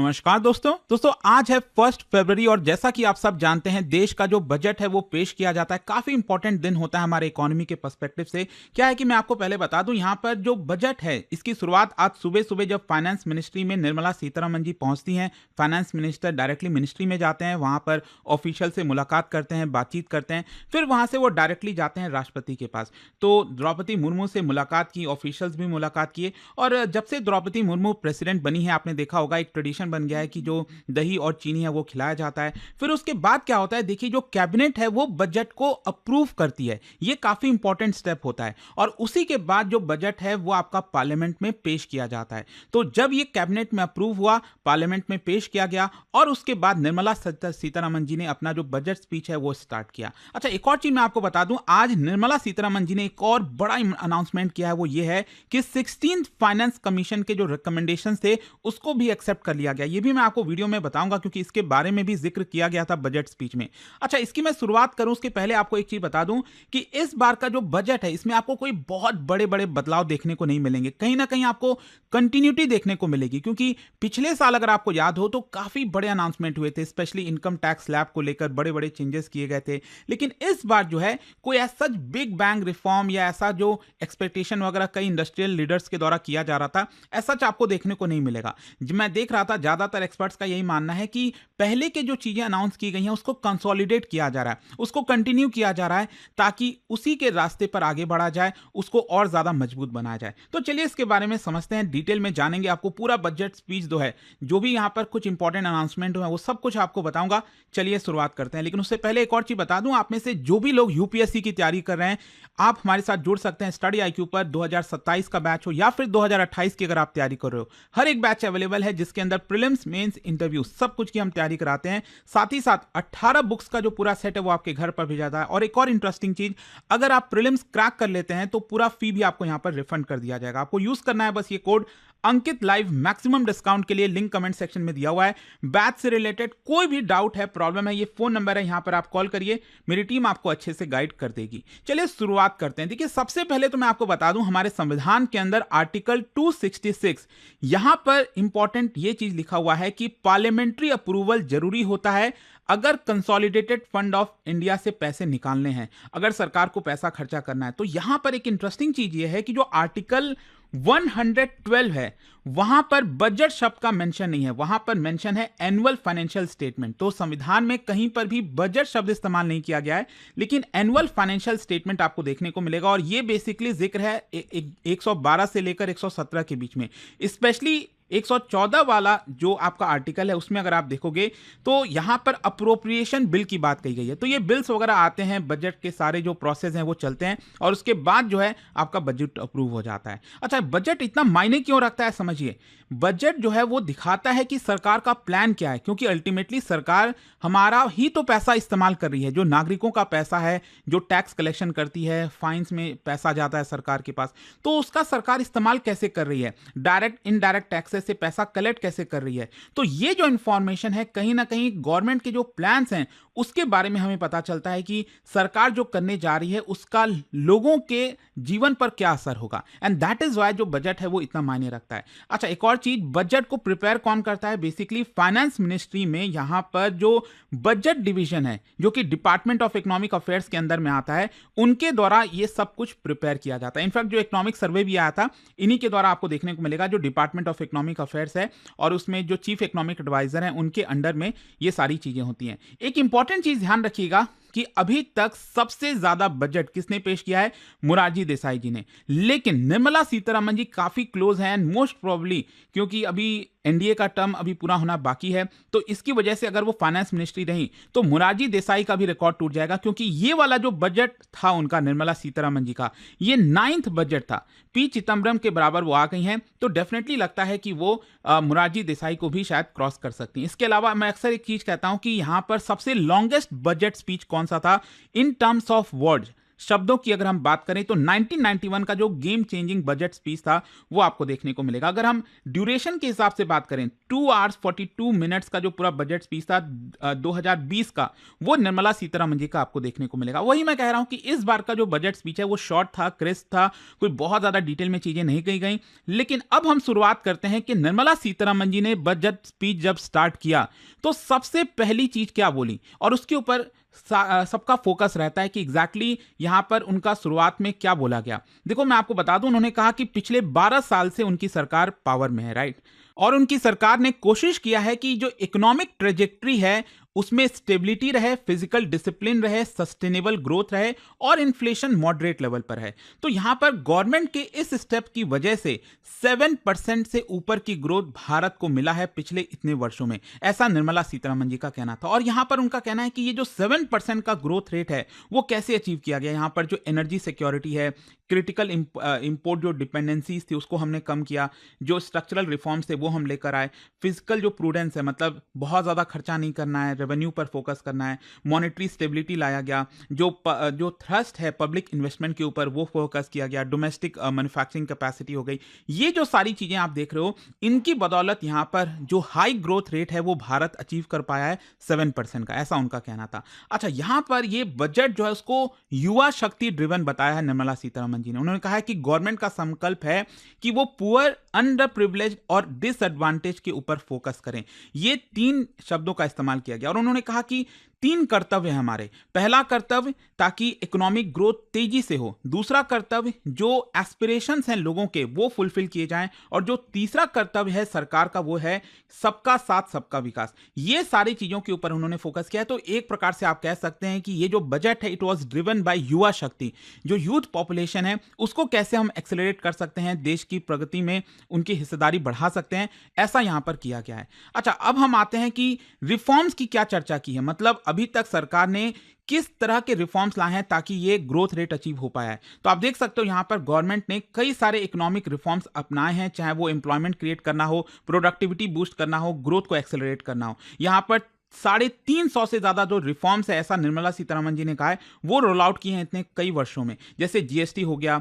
नमस्कार दोस्तों आज है 1 फरवरी और जैसा कि आप सब जानते हैं देश का जो बजट है वो पेश किया जाता है। काफी इंपॉर्टेंट दिन होता है हमारे इकोनॉमी के पर्सपेक्टिव से। क्या है कि मैं आपको पहले बता दूं, यहाँ पर जो बजट है इसकी शुरुआत आज सुबह सुबह जब फाइनेंस मिनिस्ट्री में निर्मला सीतारमण जी पहुंचती हैं, फाइनेंस मिनिस्टर डायरेक्टली मिनिस्ट्री में जाते हैं, वहां पर ऑफिशियल से मुलाकात करते हैं, बातचीत करते हैं, फिर वहां से वो डायरेक्टली जाते हैं राष्ट्रपति के पास। तो द्रौपदी मुर्मू से मुलाकात की, ऑफिशियल्स भी मुलाकात किए और जब से द्रौपदी मुर्मू प्रेसिडेंट बनी है, आपने देखा होगा एक ट्रेडिशन बन गया है कि जो दही और चीनी है वो खिलाया जाता है। फिर उसके बाद क्या होता है, देखिए जो कैबिनेट है वो बजट को अप्रूव करती है, ये काफी इंपॉर्टेंट स्टेप होता है और उसी के बाद जो बजट है वो आपका पार्लियामेंट में पेश किया जाता है। तो जब ये कैबिनेट में अप्रूव हुआ, पार्लियामेंट में पेश किया गया और उसके बाद निर्मला सीतारमण जी ने अपना जो बजट स्पीच है वो स्टार्ट किया। अच्छा, एक और चीज मैं आपको बता दूं, आज निर्मला सीतारमण जी ने एक और बड़ा अनाउंसमेंट किया है, वो ये है कि 16th फाइनेंस कमीशन के जो रिकमेंडेशन थे उसको भी एक्सेप्ट कर लिया गया। ये भी मैं आपको वीडियो में बताऊंगा क्योंकि इसके बारे में भी जिक्र किया गया था बजट स्पीच में। अच्छा, इसकी मैं शुरुआत करूं उसके पहले आपको एक चीज बता दूं कि इस बार का जो बजट है इसमें आपको कोई बहुत बड़े बड़े बदलाव देखने को नहीं मिलेंगे। कहीं ना कहीं आपको कंटिन्यूटी देखने को मिलेगी क्योंकि पिछले साल अगर आपको याद हो तो काफी बड़े अनाउंसमेंट हुए थे, स्पेशली इनकम टैक्स स्लैब को लेकर बड़े बड़े चेंजेस किए गए थे। लेकिन इस बार जो है कोई ऐसा बिग बैंग रिफॉर्म या ऐसा जो एक्सपेक्टेशन वगैरह कई इंडस्ट्रियल लीडर्स के द्वारा किया जा रहा था, ऐसा आपको देखने को नहीं मिलेगा। मैं देख रहा था ज्यादातर एक्सपर्ट्स का यही मानना है कि पहले के जो चीजें अनाउंस की गई हैं उसको कंसोलिडेट किया जा रहा है, उसको कंटिन्यू किया जा रहा है ताकि उसी के रास्ते पर आगे बढ़ा जाए, उसको और ज्यादा मजबूत बनाया जाए। तो चलिए इसके बारे में समझते हैं, डिटेल में जानेंगे। आपको पूरा बजट स्पीच जो है, जो भी यहां पर कुछ इंपॉर्टेंट अनाउंसमेंट हुए वो सब कुछ आपको बताऊंगा। चलिए शुरुआत करते हैं, लेकिन उससे पहले एक और चीज बता दूं, आप में से जो भी लोग यूपीएससी की तैयारी कर रहे हैं आप हमारे साथ जुड़ सकते हैं। स्टडी आईक्यू पर 2027 का बैच हो या फिर 2028 की अगर आप तैयारी कर रहे हो, हर एक बैच अवेलेबल है जिसके अंदर प्रीलिम्स, मेंस, इंटरव्यू सब कुछ की हम तैयारी कराते हैं। साथ ही साथ 18 बुक्स का जो पूरा सेट है वो आपके घर पर भेजा जाता है। और एक और इंटरेस्टिंग चीज, अगर आप प्रीलिम्स क्रैक कर लेते हैं तो पूरा फी भी आपको यहां पर रिफंड कर दिया जाएगा। आपको यूज करना है बस ये कोड अंकित लाइव, मैक्सिमम डिस्काउंट के लिए लिंक कमेंट सेक्शन में दिया हुआ है। बैच से रिलेटेड कोई भी डाउट है, प्रॉब्लम है, ये फोन नंबर है, यहां पर आप कॉल करिए, मेरी टीम आपको अच्छे से गाइड कर देगी। चलिए शुरुआत करते हैं। देखिए सबसे पहले तो मैं आपको बता दूं, हमारे संविधान के अंदर आर्टिकल 266 यहां पर इंपॉर्टेंट ये चीज लिखा हुआ है कि पार्लियामेंट्री अप्रूवल जरूरी होता है अगर कंसोलिडेटेड फंड ऑफ इंडिया से पैसे निकालने हैं, अगर सरकार को पैसा खर्चा करना है। तो यहां पर एक इंटरेस्टिंग चीज ये है कि जो आर्टिकल 112 है वहां पर बजट शब्द का मेंशन नहीं है, वहां पर मेंशन है एनुअल फाइनेंशियल स्टेटमेंट। तो संविधान में कहीं पर भी बजट शब्द इस्तेमाल नहीं किया गया है, लेकिन एनुअल फाइनेंशियल स्टेटमेंट आपको देखने को मिलेगा। और यह बेसिकली जिक्र है 112 से लेकर 117 के बीच में। स्पेशली 114 वाला जो आपका आर्टिकल है उसमें अगर आप देखोगे तो यहां पर अप्रोप्रिएशन बिल की बात कही गई है। तो ये बिल्स वगैरह आते हैं, बजट के सारे जो प्रोसेस हैं वो चलते हैं और उसके बाद जो है आपका बजट अप्रूव हो जाता है। अच्छा, बजट इतना मायने क्यों रखता है समझिए। बजट जो है वो दिखाता है कि सरकार का प्लान क्या है, क्योंकि अल्टीमेटली सरकार हमारा ही तो पैसा इस्तेमाल कर रही है, जो नागरिकों का पैसा है, जो टैक्स कलेक्शन करती है, फाइन्स में पैसा जाता है सरकार के पास, तो उसका सरकार इस्तेमाल कैसे कर रही है, डायरेक्ट इनडायरेक्ट टैक्सेस से पैसा कलेक्ट कैसे कर रही है। तो ये जो इंफॉर्मेशन है कहीं ना कहीं गवर्नमेंट के जो प्लान्स हैं उसके बारे में हमें पता चलता है कि सरकार जो करने जा रही है उसका लोगों के जीवन पर क्या असर होगा। एंड दैट इज वाई जो बजट है वो इतना मायने रखता है। अच्छा, एक और चीज, बजट को प्रिपेयर कौन करता है, बेसिकली फाइनेंस मिनिस्ट्री में यहां पर जो बजट डिवीजन है जो कि डिपार्टमेंट ऑफ इकोनॉमिक अफेयर्स के अंदर में आता है, उनके द्वारा ये सब कुछ प्रिपेयर किया जाता है। इनफैक्ट जो इकोनॉमिक सर्वे भी आया था इन्हीं के द्वारा आपको देखने को मिलेगा, जो डिपार्टमेंट ऑफ इकोनॉमिक अफेयर्स है और उसमें जो चीफ इकोनॉमिक एडवाइजर है उनके अंडर में ये सारी चीजें होती हैं। एक इंपॉर्टेंट चीज ध्यान रखिएगा कि अभी तक सबसे ज्यादा बजट किसने पेश किया है, मोरारजी देसाई जी ने। लेकिन निर्मला सीतारमण जी काफी क्लोज हैं एंड मोस्ट प्रोबेबली, क्योंकि अभी एनडीए का टर्म अभी पूरा होना बाकी है, तो इसकी वजह से अगर वो फाइनेंस मिनिस्ट्री रही तो मोरारजी देसाई का भी रिकॉर्ड टूट जाएगा, क्योंकि ये वाला जो बजट था उनका, निर्मला सीतारमण जी का, ये 9th बजट था। पी चिदम्बरम के बराबर वो आ गई हैं, तो डेफिनेटली लगता है कि वो मोरारजी देसाई को भी शायद क्रॉस कर सकती हैं। इसके अलावा मैं अक्सर एक चीज कहता हूं कि यहां पर सबसे लॉन्गेस्ट बजट स्पीच कौन सा था इन टर्म्स ऑफ वर्ड्स, शब्दों की अगर हम बात करें तो 1991 का जो गेम चेंजिंग बजट स्पीच था वो आपको देखने को मिलेगा। अगर हम ड्यूरेशन के हिसाब से बात करें 2 आवर्स 42 मिनट्स का जो पूरा बजट स्पीच था 2020 का, वो निर्मला सीतारमण जी का आपको देखने को मिलेगा। वही मैं कह रहा हूं कि इस बार का जो बजट स्पीच है वो शॉर्ट था, क्रिस्प था, कोई बहुत ज्यादा डिटेल में चीजें नहीं कही गई। लेकिन अब हम शुरुआत करते हैं कि निर्मला सीतारमण जी ने बजट स्पीच जब स्टार्ट किया तो सबसे पहली चीज क्या बोली, और उसके ऊपर सबका फोकस रहता है कि एग्जैक्टली यहां पर उनका शुरुआत में क्या बोला गया। देखो मैं आपको बता दूं, उन्होंने कहा कि पिछले 12 साल से उनकी सरकार पावर में है, राइट, और उनकी सरकार ने कोशिश किया है कि जो इकोनॉमिक ट्रेजेक्ट्री है उसमें स्टेबिलिटी रहे, फिजिकल डिसिप्लिन रहे, सस्टेनेबल ग्रोथ रहे और इन्फ्लेशन मॉडरेट लेवल पर है। तो यहां पर गवर्नमेंट के इस स्टेप की वजह से 7% से ऊपर की ग्रोथ भारत को मिला है पिछले इतने वर्षों में, ऐसा निर्मला सीतारमण जी का कहना था। और यहां पर उनका कहना है कि ये जो 7% का ग्रोथ रेट है वो कैसे अचीव किया गया। यहां पर जो एनर्जी सिक्योरिटी है, क्रिटिकल इंपोर्ट जो डिपेंडेंसीज थी उसको हमने कम किया, जो स्ट्रक्चरल रिफॉर्म्स थे वो हम लेकर आए, फिजिकल जो प्रूडेंस है मतलब बहुत ज़्यादा खर्चा नहीं करना है, रेवेन्यू पर फोकस करना है, मॉनेटरी स्टेबिलिटी लाया गया, जो थ्रस्ट है पब्लिक इन्वेस्टमेंट के ऊपर वो फोकस किया गया, डोमेस्टिक मैन्युफैक्चरिंग कैपेसिटी हो गई। ये जो सारी चीज़ें आप देख रहे हो इनकी बदौलत यहाँ पर जो हाई ग्रोथ रेट है वो भारत अचीव कर पाया है 7% का, ऐसा उनका कहना था। अच्छा, यहाँ पर ये बजट जो है उसको युवा शक्ति ड्रिवन बताया है निर्मला सीतारमण जी ने। उन्होंने कहा है कि गवर्नमेंट का संकल्प है कि वो पुअर, अंडर प्रिविलेज और डिसएडवांटेज के ऊपर फोकस करें। ये 3 शब्दों का इस्तेमाल किया गया और उन्होंने कहा कि 3 कर्तव्य है हमारे। पहला कर्तव्य ताकि इकोनॉमिक ग्रोथ तेजी से हो, दूसरा कर्तव्य जो एस्पिरेशंस हैं लोगों के वो फुलफिल किए जाएं, और जो तीसरा कर्तव्य है सरकार का वो है सबका साथ सबका विकास। ये सारी चीजों के ऊपर उन्होंने फोकस किया है। तो एक प्रकार से आप कह सकते हैं कि ये जो बजट है इट वाज ड्रिवन बाय युवा शक्ति। जो यूथ पॉपुलेशन है उसको कैसे हम एक्सेलरेट कर सकते हैं, देश की प्रगति में उनकी हिस्सेदारी बढ़ा सकते हैं, ऐसा यहां पर किया गया है। अच्छा, अब हम आते हैं कि रिफॉर्म्स की क्या चर्चा की है, मतलब अभी तक सरकार ने किस तरह के रिफॉर्म्स लाए हैं ताकि ये ग्रोथ रेट अचीव हो पाया है। तो आप देख सकते हो यहां पर गवर्नमेंट ने कई सारे इकोनॉमिक रिफॉर्म्स अपनाए हैं, चाहे वो एम्प्लॉयमेंट क्रिएट करना हो, प्रोडक्टिविटी बूस्ट करना हो, ग्रोथ को एक्सेलरेट करना हो। यहां पर 350 से ज्यादा जो रिफॉर्म्स है, ऐसा निर्मला सीतारमण जी ने कहा है, वो रोल आउट किए हैं इतने कई वर्षों में। जैसे जीएसटी हो गया,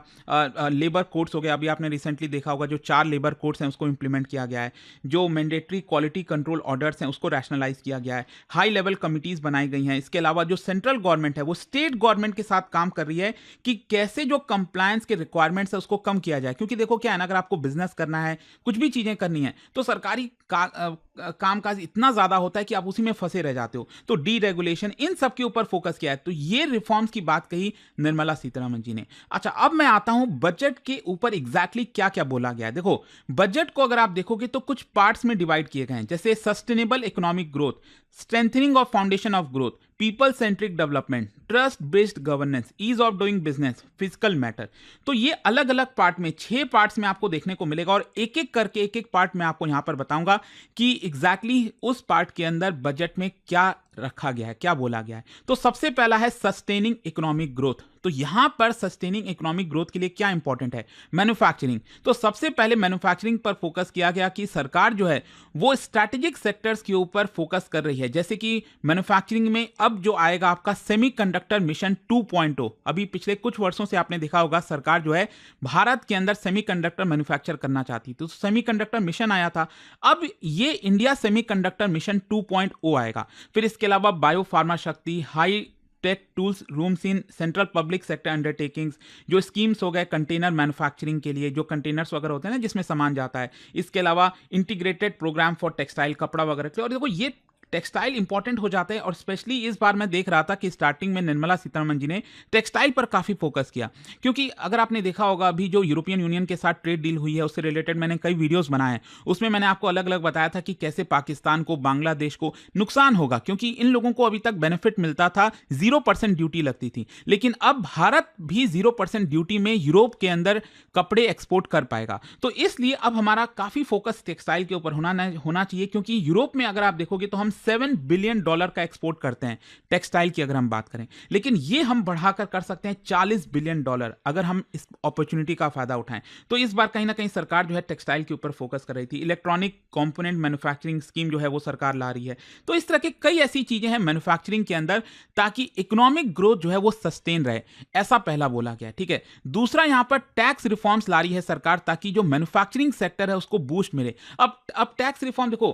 लेबर कोड्स हो गया, अभी आपने रिसेंटली देखा होगा जो 4 लेबर कोड्स हैं उसको इंप्लीमेंट किया गया है, जो मैंडेटरी क्वालिटी कंट्रोल ऑर्डर्स हैं उसको रैशनलाइज किया गया है, हाई लेवल कमिटीज बनाई गई हैं। इसके अलावा जो सेंट्रल गवर्नमेंट है वो स्टेट गवर्नमेंट के साथ काम कर रही है कि कैसे जो कंप्लायंस के रिक्वायरमेंट्स है उसको कम किया जाए। क्योंकि देखो क्या है ना, अगर आपको बिजनेस करना है, कुछ भी चीजें करनी है, तो सरकारी कामकाज इतना ज्यादा होता है कि आप उसी में फंसे रह जाते हो। तो डी रेगुलेशन, इन सब के ऊपर फोकस किया है। तो ये रिफॉर्म्स की बात कही निर्मला सीतारमण जी ने। अच्छा, अब मैं आता हूं बजट के ऊपर एग्जैक्टली क्या क्या बोला गया है। देखो, बजट को अगर आप देखोगे तो कुछ पार्ट्स में डिवाइड किए गए हैं, जैसे sustainable economic growth, strengthening of foundation of growth, people centric development, trust based governance, ease of doing business, physical matter. तो ये अलग अलग पार्ट में 6 पार्ट्स में आपको देखने को मिलेगा और एक एक करके एक एक पार्ट में आपको यहां पर बताऊंगा कि एग्जैक्टली उस पार्ट के अंदर बजट में क्या रखा गया है, क्या बोला गया है। तो सबसे पहला है सस्टेनिंग इकोनॉमिक ग्रोथ। तो यहां पर सस्टेनिंग इकोनॉमिक ग्रोथ के लिए क्या इंपॉर्टेंट है, मैन्युफैक्चरिंग। तो सबसे पहले मैन्युफैक्चरिंग पर फोकस किया गया कि सरकार जो है वो स्ट्रैटेजिक सेक्टर्स के ऊपर फोकस कर रही है। जैसे कि मैन्युफैक्चरिंग में अब जो आएगा आपका सेमीकंडक्टर मिशन 2.0। अभी पिछले कुछ वर्षों से आपने देखा होगा सरकार जो है भारत के अंदर सेमीकंडक्टर मैन्युफैक्चर करना चाहती थी, तो सेमीकंडक्टर मिशन आया था। अब ये इंडिया सेमीकंडक्टर मिशन 2.0 आएगा। फिर इसके अलावा बायो फार्मा शक्ति, high tech tools rooms in central public sector undertakings, जो स्कीम्स हो गए कंटेनर मैन्युफैक्चरिंग के लिए, जो कंटेनर्स वगैरह होते हैं ना जिसमें सामान जाता है। इसके अलावा इंटीग्रेटेड प्रोग्राम फॉर टेक्सटाइल, कपड़ा वगैरह के। और देखो ये टेक्सटाइल इंपॉर्टेंट हो जाते हैं, और स्पेशली इस बार मैं देख रहा था कि स्टार्टिंग में निर्मला सीतारमण जी ने टेक्सटाइल पर काफी फोकस किया। क्योंकि अगर आपने देखा होगा अभी जो यूरोपियन यूनियन के साथ ट्रेड डील हुई है उससे रिलेटेड मैंने कई वीडियोस बनाए हैं, उसमें मैंने आपको अलग अलग बताया था कि कैसे पाकिस्तान को, बांग्लादेश को नुकसान होगा, क्योंकि इन लोगों को अभी तक बेनिफिट मिलता था, 0% ड्यूटी लगती थी। लेकिन अब भारत भी 0% ड्यूटी में यूरोप के अंदर कपड़े एक्सपोर्ट कर पाएगा। तो इसलिए अब हमारा काफी फोकस टेक्सटाइल के ऊपर होना चाहिए, क्योंकि यूरोप में अगर आप देखोगे तो हम $7 बिलियन का एक्सपोर्ट करते हैं टेक्सटाइल की अगर हम बात करें, लेकिन ये हम बढ़ाकर कर सकते हैं $40 बिलियन अगर हम इस अपॉर्चुनिटी का फायदा उठाएं। तो इस बार कहीं ना कहीं सरकार जो है टेक्सटाइल के ऊपर फोकस कर रही थी। इलेक्ट्रॉनिक कंपोनेंट मैन्युफैक्चरिंग स्कीम जो है वो सरकार ला रही है। तो इस तरह के कई ऐसी चीजें हैं मैन्युफैक्चरिंग के अंदर ताकि इकोनॉमिक ग्रोथ जो है वो सस्टेन रहे, ऐसा पहला बोला गया। ठीक है, दूसरा यहां पर टैक्स रिफॉर्म्स ला रही है सरकार ताकि जो मैन्युफैक्चरिंग सेक्टर है उसको बूस्ट मिले। अब टैक्स रिफॉर्म देखो,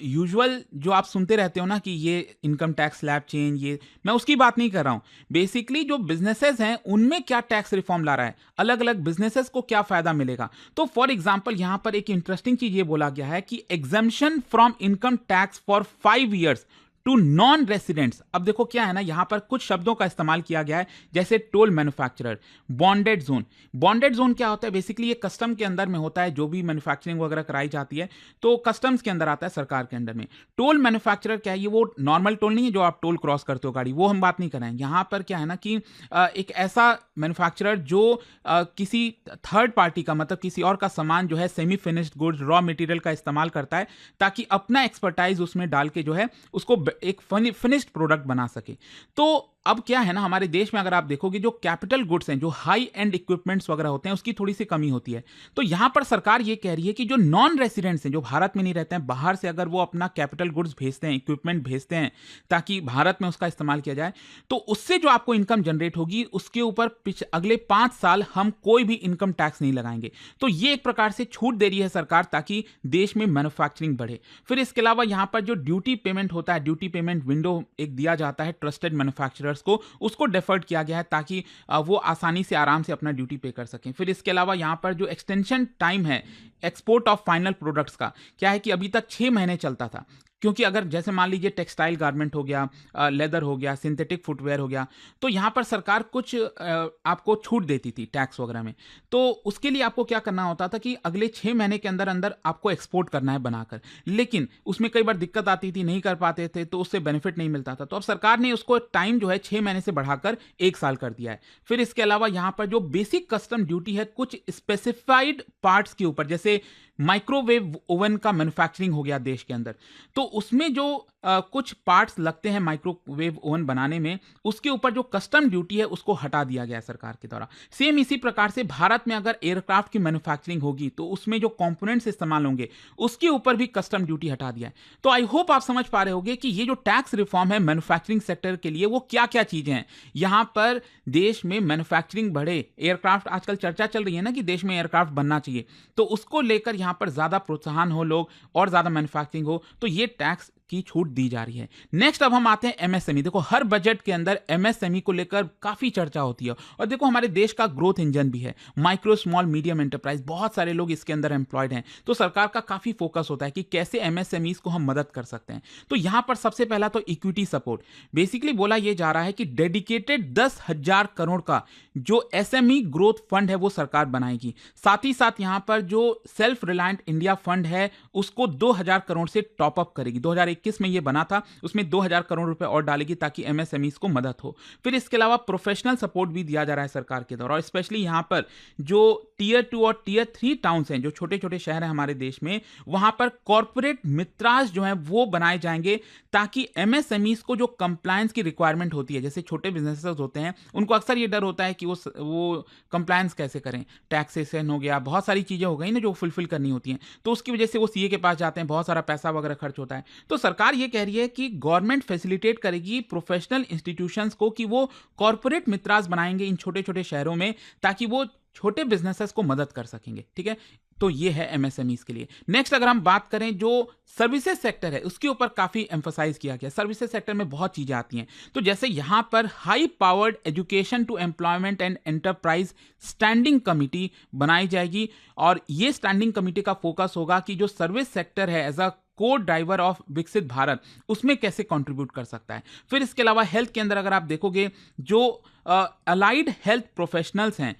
यूजुअल जो आप सुनते रहते हो ना कि ये इनकम टैक्स स्लैब चेंज, ये मैं उसकी बात नहीं कर रहा हूं। बेसिकली जो बिजनेसेस हैं उनमें क्या टैक्स रिफॉर्म ला रहा है, अलग अलग बिजनेसेस को क्या फायदा मिलेगा। तो फॉर एग्जांपल यहां पर एक इंटरेस्टिंग चीज ये बोला गया है कि exemption from income tax for 5 years to non residents. अब देखो क्या है ना, यहां पर कुछ शब्दों का इस्तेमाल किया गया है जैसे toll manufacturer, bonded zone. Bonded zone क्या होता है, बेसिकली ये कस्टम के अंदर में होता है, जो भी मैन्युफैक्चरिंग वगैरह कराई जाती है तो कस्टम्स के अंदर आता है, सरकार के अंडर में। टोल मैन्युफैक्चरर क्या है, ये वो नॉर्मल टोल नहीं है जो आप टोल क्रॉस करते हो गाड़ी, वो हम बात नहीं कर रहे हैं। यहां पर क्या है ना कि एक ऐसा मैन्युफैक्चरर जो किसी थर्ड पार्टी का, मतलब किसी और का सामान जो है semi finished goods, raw material का इस्तेमाल करता है ताकि अपना एक्सपर्टाइज उसमें डाल के जो है उसको एक फिनिश्ड प्रोडक्ट बना सके। तो अब क्या है ना, हमारे देश में अगर आप देखोगे जो कैपिटल गुड्स हैं, जो हाई एंड इक्विपमेंट्स वगैरह होते हैं, उसकी थोड़ी सी कमी होती है। तो यहां पर सरकार ये कह रही है कि जो नॉन रेसिडेंट्स हैं, जो भारत में नहीं रहते हैं, बाहर से अगर वो अपना कैपिटल गुड्स भेजते हैं, इक्विपमेंट भेजते हैं ताकि भारत में उसका इस्तेमाल किया जाए, तो उससे जो आपको इनकम जनरेट होगी उसके ऊपर अगले 5 साल हम कोई भी इनकम टैक्स नहीं लगाएंगे। तो ये एक प्रकार से छूट दे रही है सरकार ताकि देश में मैन्युफैक्चरिंग बढ़े। फिर इसके अलावा यहां पर जो ड्यूटी पेमेंट होता है, ड्यूटी पेमेंट विंडो एक दिया जाता है ट्रस्टेड मैन्युफैक्चरर्स को, उसको डेफर्ड किया गया है ताकि वो आसानी से आराम से अपना ड्यूटी पे कर सकें। फिर इसके अलावा यहां पर जो एक्सटेंशन टाइम है एक्सपोर्ट ऑफ फाइनल प्रोडक्ट्स का, क्या है कि अभी तक 6 महीने चलता था, क्योंकि अगर जैसे मान लीजिए टेक्सटाइल गारमेंट हो गया, लेदर हो गया, सिंथेटिक फुटवेयर हो गया, तो यहां पर सरकार कुछ आपको छूट देती थी टैक्स वगैरह में। तो उसके लिए आपको क्या करना होता था कि अगले 6 महीने के अंदर अंदर आपको एक्सपोर्ट करना है बनाकर, लेकिन उसमें कई बार दिक्कत आती थी, नहीं कर पाते थे तो उससे बेनिफिट नहीं मिलता था। तो अब सरकार ने उसको टाइम जो है 6 महीने से बढ़ाकर 1 साल कर दिया है। फिर इसके अलावा यहां पर जो बेसिक कस्टम ड्यूटी है कुछ स्पेसिफाइड पार्ट्स के ऊपर, जैसे माइक्रोवेव ओवन का मैन्युफैक्चरिंग हो गया देश के अंदर, तो उसमें जो कुछ पार्ट्स लगते हैं माइक्रोवेव ओवन बनाने में, उसके ऊपर जो कस्टम ड्यूटी है उसको हटा दिया गया है सरकार के द्वारा। सेम इसी प्रकार से भारत में अगर एयरक्राफ्ट की मैन्युफैक्चरिंग होगी तो उसमें जो कंपोनेंट्स इस्तेमाल होंगे उसके ऊपर भी कस्टम ड्यूटी हटा दिया है। तो आई होप आप समझ पा रहे होंगे कि ये जो टैक्स रिफॉर्म है मैन्युफैक्चरिंग सेक्टर के लिए वो क्या क्या चीजें हैं। यहां पर देश में मैन्युफैक्चरिंग बढ़े, एयरक्राफ्ट आजकल चर्चा चल रही है ना कि देश में एयरक्राफ्ट बनना चाहिए, तो उसको लेकर यहां पर ज्यादा प्रोत्साहन हो, लोग और ज्यादा मैन्युफैक्चरिंग हो, तो ये टैक्स की छूट दी जा रही है। नेक्स्ट अब हम आते हैं एमएसएमई। देखो हर बजट के अंदर एमएसएमई को लेकर काफी चर्चा होती है, और देखो हमारे देश का ग्रोथ इंजन भी है। माइक्रो स्मॉल मीडियम एंटरप्राइज, बहुत सारे लोग इसके अंदर एम्प्लॉयड हैं, तो सरकार का काफी फोकस होता है कि कैसे एमएसएमईज को हम मदद कर सकते हैं। तो यहां पर सबसे पहला तो इक्विटी सपोर्ट, बेसिकली बोला यह जा रहा है कि डेडिकेटेड 10,000 करोड़ का जो एसएमई ग्रोथ फंड है वो सरकार बनाएगी। साथ ही साथ यहां पर जो सेल्फ रिलायंट इंडिया फंड है उसको 2,000 करोड़ से टॉप अप करेगी। 2021 में ये बना था, उसमें 2,000 करोड़ रुपए और डालेगी ताकि एमएसएमईज को मदद हो। फिर इसके अलावा प्रोफेशनल सपोर्ट भी दिया जा रहा है सरकार के द्वारा, और स्पेशली यहां पर जो टियर 2 और टियर 3 टाउन्स हैं, जो छोटे छोटे शहर हैं हमारे देश में, वहां पर कॉर्पोरेट मित्रास जो हैं वो बनाए जाएंगे ताकि एमएसएमईज को जो कंप्लायंस की रिक्वायरमेंट होती है, जैसे छोटे बिजनेसेस होते हैं उनको अक्सर ये डर होता है कि वो कंप्लायंस कैसे करें, टैक्सेशन हो गया, बहुत सारी चीजें हो गई ना जो फुलफिल करनी होती हैं, तो उसकी वजह से वो सीए के पास जाते हैं, बहुत सारा पैसा वगैरह खर्च होता है। तो सरकार ये कह रही है कि गवर्नमेंट फैसिलिटेट करेगी प्रोफेशनल इंस्टीट्यूशंस को कि वो कॉर्पोरेट मित्रास बनाएंगे इन छोटे छोटे शहरों में ताकि वो छोटे बिजनेसेस को मदद कर सकेंगे। ठीक है, तो ये है एमएसएमईज के लिए। नेक्स्ट अगर हम बात करें जो सर्विसेज सेक्टर है उसके ऊपर काफी एम्फसाइज किया गया। सर्विसेज सेक्टर में बहुत चीजें आती हैं, तो जैसे यहां पर high powered education to employment and enterprise standing committee बनाई जाएगी, और ये स्टैंडिंग कमिटी का फोकस होगा कि जो सर्विस सेक्टर है एज अ को ड्राइवर ऑफ विकसित भारत उसमें कैसे कंट्रीब्यूट कर सकता है। फिर इसके अलावा हेल्थ के अंदर अगर आप देखोगे जो अलाइड हेल्थ प्रोफेशनल्स हैं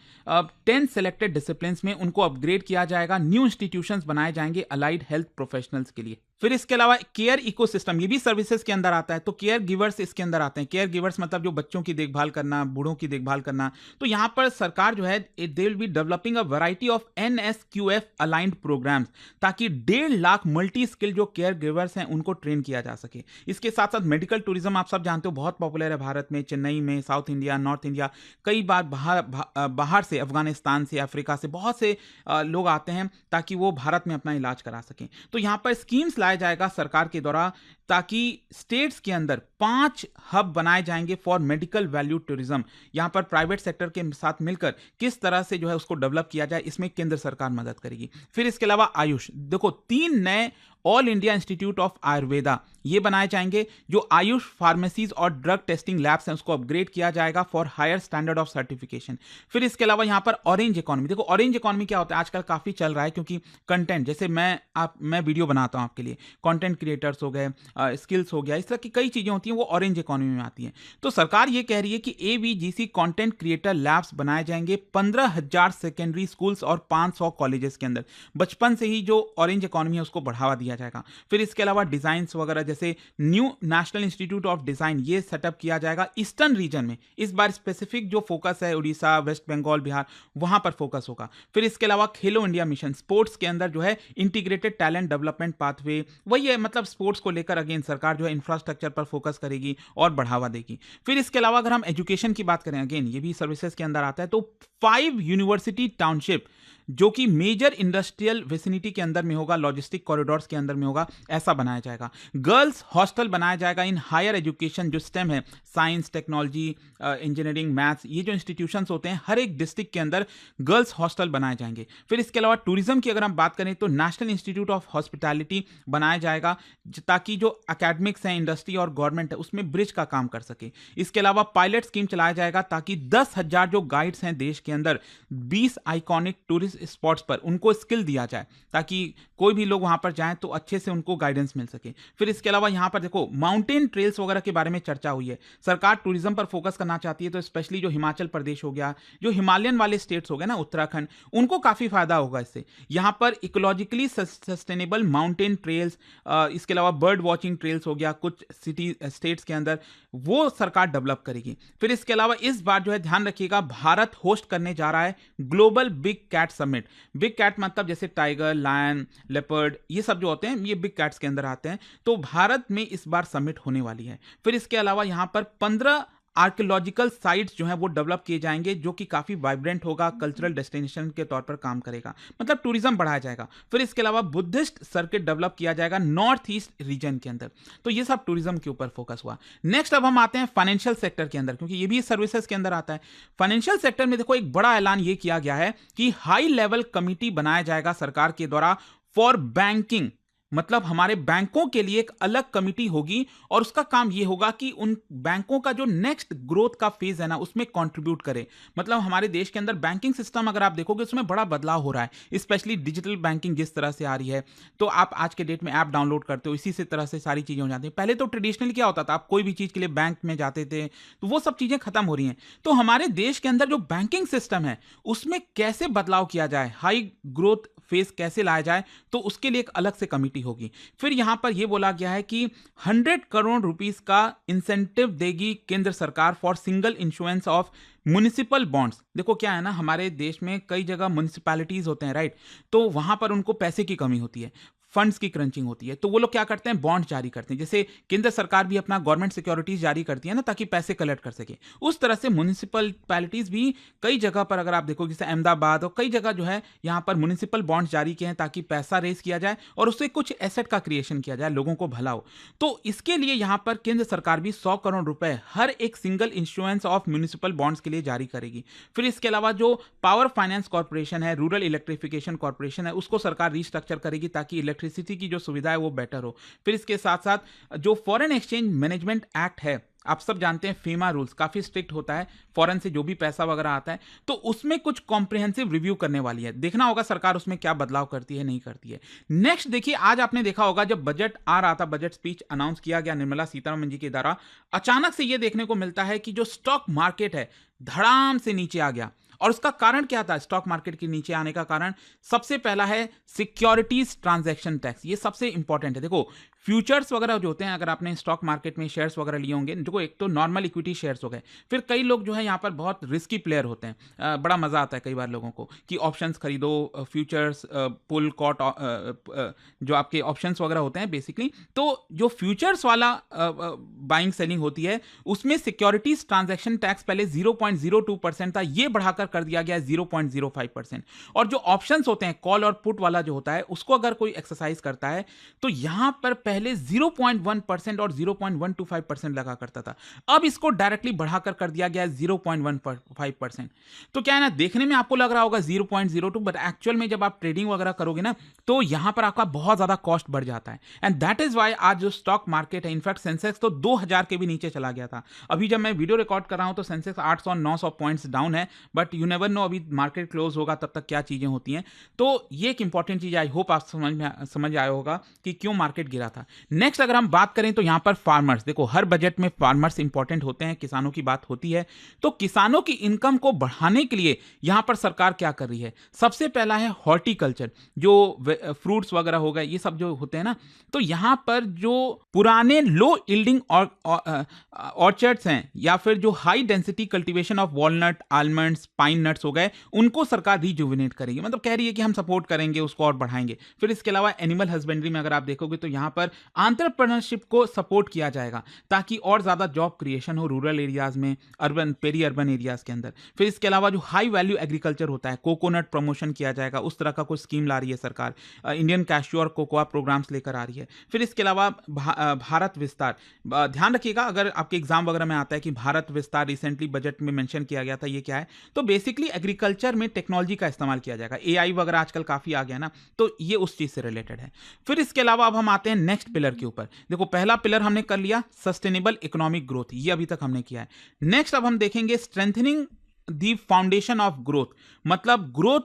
10 सेलेक्टेड डिसिप्लिन्स में उनको अपग्रेड किया जाएगा, न्यू इंस्टीट्यूशंस बनाए जाएंगे अलाइड हेल्थ प्रोफेशनल्स के लिए। फिर इसके अलावा केयर इकोसिस्टम, ये भी सर्विसेज के अंदर आता है। तो केयर गिवर्स इसके अंदर आते हैं। केयर गिवर्स मतलब जो बच्चों की देखभाल करना, बूढ़ों की देखभाल करना। तो यहाँ पर सरकार जो है, they will be developing a variety of NSQF aligned programmes, ताकि 1.5 लाख मल्टी स्किल जो केयर गिवर्स हैं उनको ट्रेन किया जा सके। इसके साथ साथ मेडिकल टूरिज्म आप सब जानते हो बहुत पॉपुलर है भारत में, चेन्नई में, साउथ इंडिया, नॉर्थ इंडिया, कई बार बाहर से, अफगानिस्तान से, अफ्रीका से बहुत से लोग आते हैं ताकि वो भारत में अपना इलाज करा सकें। तो यहाँ पर स्कीम्स लाया जाएगा सरकार के द्वारा, ताकि स्टेट्स के अंदर 5 हब बनाए जाएंगे फॉर मेडिकल वैल्यू टूरिज्म। यहां पर प्राइवेट सेक्टर के साथ मिलकर किस तरह से जो है उसको डेवलप किया जाए, इसमें केंद्र सरकार मदद करेगी। फिर इसके अलावा आयुष, देखो 3 नए all India institute of Ayurveda ये बनाए जाएंगे। जो आयुष फार्मेसीज और ड्रग टेस्टिंग लैब्स हैं उसको अपग्रेड किया जाएगा for higher standard of certification. फिर इसके अलावा यहां पर ऑरेंज इकोनॉमी, देखो ऑरेंज इकोनॉमी क्या होता है, आजकल काफी चल रहा है, क्योंकि कंटेंट, जैसे मैं वीडियो बनाता हूं आपके लिए, कंटेंट क्रिएटर्स हो गए, स्किल्स हो गया, इस तरह की कई चीजें होती हैं वो ऑरेंज इकोनॉमी में आती हैं। तो सरकार ये कह रही है कि एवीजीसी कंटेंट क्रिएटर लैब्स बनाए जाएंगे 15,000 सेकेंडरी स्कूल्स और 500 कॉलेजेस के अंदर। बचपन से ही जो ऑरेंज इकोनॉमी है उसको बढ़ावा दिया जाएगा। फिर इसके अलावा डिजाइन्स वगैरह, जैसे new national institute of design ये सेटअप किया जाएगा ईस्टर्न रीजन में। इस बार स्पेसिफिक जो फोकस है उड़ीसा, वेस्ट बंगाल, बिहार, वहां पर फोकस होगा। फिर इसके अलावा खेलो इंडिया मिशन, स्पोर्ट्स के अंदर जो है इंटीग्रेटेड टैलेंट डेवलपमेंट पाथवे, वही है, मतलब स्पोर्ट्स को लेकर अगेन सरकार जो है इंफ्रास्ट्रक्चर पर फोकस करेगी और बढ़ावा देगी। फिर इसके अलावा अगर हम एजुकेशन की बात करें, अगेन ये भी सर्विसेज के अंदर आता है, तो 5 यूनिवर्सिटी टाउनशिप जो कि मेजर इंडस्ट्रियल विसिनिटी के अंदर में होगा, लॉजिस्टिक कॉरिडोर्स के अंदर में होगा, ऐसा बनाया जाएगा। गर्ल्स हॉस्टल बनाया जाएगा इन हायर एजुकेशन, जो स्टेम है, साइंस, टेक्नोलॉजी, इंजीनियरिंग, मैथ्स, ये जो इंस्टीट्यूशंस होते हैं हर एक डिस्ट्रिक्ट के अंदर गर्ल्स हॉस्टल बनाए जाएंगे। फिर इसके अलावा टूरिज्म की अगर हम बात करें तो नेशनल इंस्टीट्यूट ऑफ हॉस्पिटैलिटी बनाया जाएगा, ताकि जो एकेडमिक्स हैं, इंडस्ट्री और गवर्नमेंट है, उसमें ब्रिज का काम कर सके। इसके अलावा पायलट स्कीम चलाया जाएगा ताकि 10,000 जो गाइड्स हैं देश के अंदर 20 आइकॉनिक टूरिस्ट स्पॉट्स पर उनको स्किल दिया जाए, ताकि कोई भी लोग वहां पर जाएं तो अच्छे से उनको गाइडेंस मिल सके। फिर इसके अलावा यहां पर देखो माउंटेन ट्रेल्स वगैरह के बारे में चर्चा हुई है। सरकार टूरिज्म पर फोकस करना चाहती है, तो स्पेशली जो हिमाचल प्रदेश हो गया, जो हिमालयन वाले स्टेट्स हो गए ना, उत्तराखंड, उनको काफी फायदा होगा इससे। यहां पर इकोलॉजिकली सस्टेनेबल माउंटेन ट्रेल्स, इसके अलावा बर्ड वॉचिंग ट्रेल्स हो गया कुछ सिटी स्टेट्स के अंदर, वो सरकार डेवलप करेगी। फिर इसके अलावा इस बार जो है ध्यान रखिएगा, भारत होस्ट करने जा रहा है global big cat summit. Big cat मतलब जैसे टाइगर, लायन, लेपर्ड, ये सब जो होते हैं ये बिग कैट्स के अंदर आते हैं। तो भारत में इस बार समिट होने वाली है। फिर इसके अलावा यहां पर 15 आर्कियोलॉजिकल साइट्स जो हैं वो डेवलप किए जाएंगे, जो कि काफी वाइब्रेंट होगा, कल्चरल डेस्टिनेशन के तौर पर काम करेगा, मतलब टूरिज्म बढ़ाया जाएगा। फिर इसके अलावा बुद्धिस्ट सर्किट डेवलप किया जाएगा नॉर्थ ईस्ट रीजन के अंदर। तो ये सब टूरिज्म के ऊपर फोकस हुआ। नेक्स्ट अब हम आते हैं फाइनेंशियल सेक्टर के अंदर, क्योंकि ये भी सर्विसेज के अंदर आता है। फाइनेंशियल सेक्टर में देखो एक बड़ा ऐलान ये किया गया है कि हाई लेवल कमिटी बनाया जाएगा सरकार के द्वारा फॉर बैंकिंग, मतलब हमारे बैंकों के लिए एक अलग कमिटी होगी, और उसका काम यह होगा कि उन बैंकों का जो नेक्स्ट ग्रोथ का फेज है ना उसमें कंट्रीब्यूट करे। मतलब हमारे देश के अंदर बैंकिंग सिस्टम अगर आप देखोगे उसमें बड़ा बदलाव हो रहा है, स्पेशली डिजिटल बैंकिंग जिस तरह से आ रही है। तो आप आज के डेट में ऐप डाउनलोड करते हो, इसी से तरह से सारी चीजें हो जाती हैं। पहले तो ट्रेडिशनल क्या होता था, आप कोई भी चीज के लिए बैंक में जाते थे, तो वो सब चीजें खत्म हो रही हैं। तो हमारे देश के अंदर जो बैंकिंग सिस्टम है उसमें कैसे बदलाव किया जाए, हाई ग्रोथ फेज कैसे लाया जाए, तो उसके लिए एक अलग से कमिटी होगी। फिर यहां पर यह बोला गया है कि 100 करोड़ रुपीस का इंसेंटिव देगी केंद्र सरकार for single insurance of municipal bonds. देखो क्या है ना, हमारे देश में कई जगह म्युनिसिपैलिटीज होते हैं, राइट, तो वहां पर उनको पैसे की कमी होती है, फंड्स की क्रंचिंग होती है, तो वो लोग क्या करते हैं, बॉन्ड जारी करते हैं। जैसे केंद्र सरकार भी अपना गवर्नमेंट सिक्योरिटीज जारी करती है ना, ताकि पैसे कलेक्ट कर सके, उस तरह से म्युनिसिपैलिटीज भी कई जगह पर अगर आप देखो, जैसे अहमदाबाद और कई जगह जो है यहाँ पर म्युनिसिपल बॉन्ड जारी किए हैं, ताकि पैसा रेज किया जाए और उससे कुछ एसेट का क्रिएशन किया जाए, लोगों को भला हो। तो इसके लिए यहाँ पर केंद्र सरकार भी 100 करोड़ रुपए हर एक single insurance of municipal bonds के लिए जारी करेगी। फिर इसके अलावा जो पावर फाइनेंस कॉर्पोरेशन है, रूरल इलेक्ट्रिफिकेशन कॉर्पोरेशन है, उसको सरकार रिस्ट्रक्चर करेगी ताकि इलेक्ट्रिसिटी की जो सुविधा है वो बेटर हो। फिर इसके साथ साथ जो फॉरेन एक्सचेंज मैनेजमेंट एक्ट है, आप सब जानते हैं फीमा रूल्स काफी स्ट्रिक्ट होता है, फॉरेन से जो भी पैसा वगैरह आता है, तो उसमें कुछ कॉम्प्रिहेंसिव रिव्यू करने वाली है। देखना होगा सरकार उसमें क्या बदलाव करती है, नहीं करती है। नेक्स्ट देखिए, आज आपने देखा होगा जब बजट आ रहा था, बजट स्पीच अनाउंस किया गया निर्मला सीतारमण जी के द्वारा, अचानक से यह देखने को मिलता है कि जो स्टॉक मार्केट है धड़ाम से नीचे आ गया, और उसका कारण क्या था स्टॉक मार्केट के नीचे आने का कारण? सबसे पहला है सिक्योरिटीज ट्रांजैक्शन टैक्स। ये सबसे इंपॉर्टेंट है। देखो, फ्यूचर्स वगैरह जो होते हैं, अगर आपने स्टॉक मार्केट में शेयर्स वगैरह लिए होंगे, देखो एक तो नॉर्मल इक्विटी शेयर्स हो गए, फिर कई लोग जो है यहाँ पर बहुत रिस्की प्लेयर होते हैं। बड़ा मजा आता है कई बार लोगों को कि ऑप्शंस खरीदो, फ्यूचर्स, पुल कॉट, जो आपके ऑप्शंस वगैरह होते हैं बेसिकली। तो जो फ्यूचर्स वाला बाइंग सेलिंग होती है, उसमें सिक्योरिटीज ट्रांजैक्शन टैक्स पहले 0.02% था, ये बढ़ाकर कर दिया गया 0.05%। और जो ऑप्शंस होते हैं, कॉल और पुट वाला जो होता है, उसको अगर कोई एक्सरसाइज करता है तो यहां पर पहले 0.1% और 0.125% लगा करता था, अब इसको डायरेक्टली बढ़ाकर कर दिया गया 0.15%। तो क्या है ना, देखने में आपको लग रहा होगा 0.02, बट एक्चुअल में जब आप ट्रेडिंग वगैरह करोगे ना, तो यहां पर आपका बहुत ज्यादा कॉस्ट बढ़ जाता है। एंड दैट इज वाई आज जो स्टॉक मार्केट है, इनफैक्ट सेंसेक्स तो 2000 के भी नीचे चला गया था। अभी जब मैं वीडियो रिकॉर्ड कर रहा हूं तो सेंसेक्स 800-900 पॉइंट्स डाउन है, बट यू नेवर नो अभी मार्केट क्लोज होगा तब तक क्या चीजें होती हैं। तो ये एक इंपॉर्टेंट चीज, आई होप आप समझ आया होगा कि क्यों मार्केट गिरा था। नेक्स्ट अगर हम बात करें तो यहां पर फार्मर्स, देखो हर बजट में फार्मर्स इंपॉर्टेंट होते हैं, किसानों की बात होती है। तो किसानों की इनकम को बढ़ाने के लिए यहां पर सरकार क्या कर रही है? सबसे पहला है हॉर्टिकल्चर, जो फ्रूट्स वगैरह हो गए, ये सब जो होते हैं ना, तो यहां पर जो पुराने लो यील्डिंग ऑर्चर्ड्स हैं, या फिर जो high density cultivation of walnut, almonds, pine nuts हो गए, उनको सरकार रिजुविनेट करेगी। मतलब कह रही है कि हम सपोर्ट करेंगे उसको और बढ़ाएंगे। फिर इसके अलावा एनिमल हस्बेंड्री में अगर आप देखोगे तो यहां पर एंटरप्रेन्योरशिप को सपोर्ट किया जाएगा, ताकि और ज्यादा जॉब क्रिएशन हो रूरल एरियाज में, अर्बन, पेरी अर्बन एरियाज के अंदर। फिर इसके अलावा जो हाई वैल्यू एग्रीकल्चर होता है, कोकोनट प्रमोशन किया जाएगा, उस तरह का कोई स्कीम ला रही है सरकार। इंडियन कैश्यू और कोकोआ प्रोग्राम्स लेकर आ रही है। फिर इसके अलावा भारत विस्तार, ध्यान रखिएगा अगर आपके एग्जाम वगैरह में आता है कि भारत विस्तार रिसेंटली बजट में मेंशन किया गया था, ये क्या है? तो बेसिकली एग्रीकल्चर में टेक्नोलॉजी का इस्तेमाल किया जाएगा। एआई वगैरह आजकल काफी आ गया ना, तो ये उस चीज से रिलेटेड है। फिर इसके अलावा अब हम आते हैं नेक्स्ट पिलर के ऊपर। देखो पहला पिलर हमने कर लिया सस्टेनेबल इकोनॉमिक ग्रोथ, ये अभी तक हमने किया है। नेक्स्ट अब हम देखेंगे strengthening the foundation of growth, मतलब ग्रोथ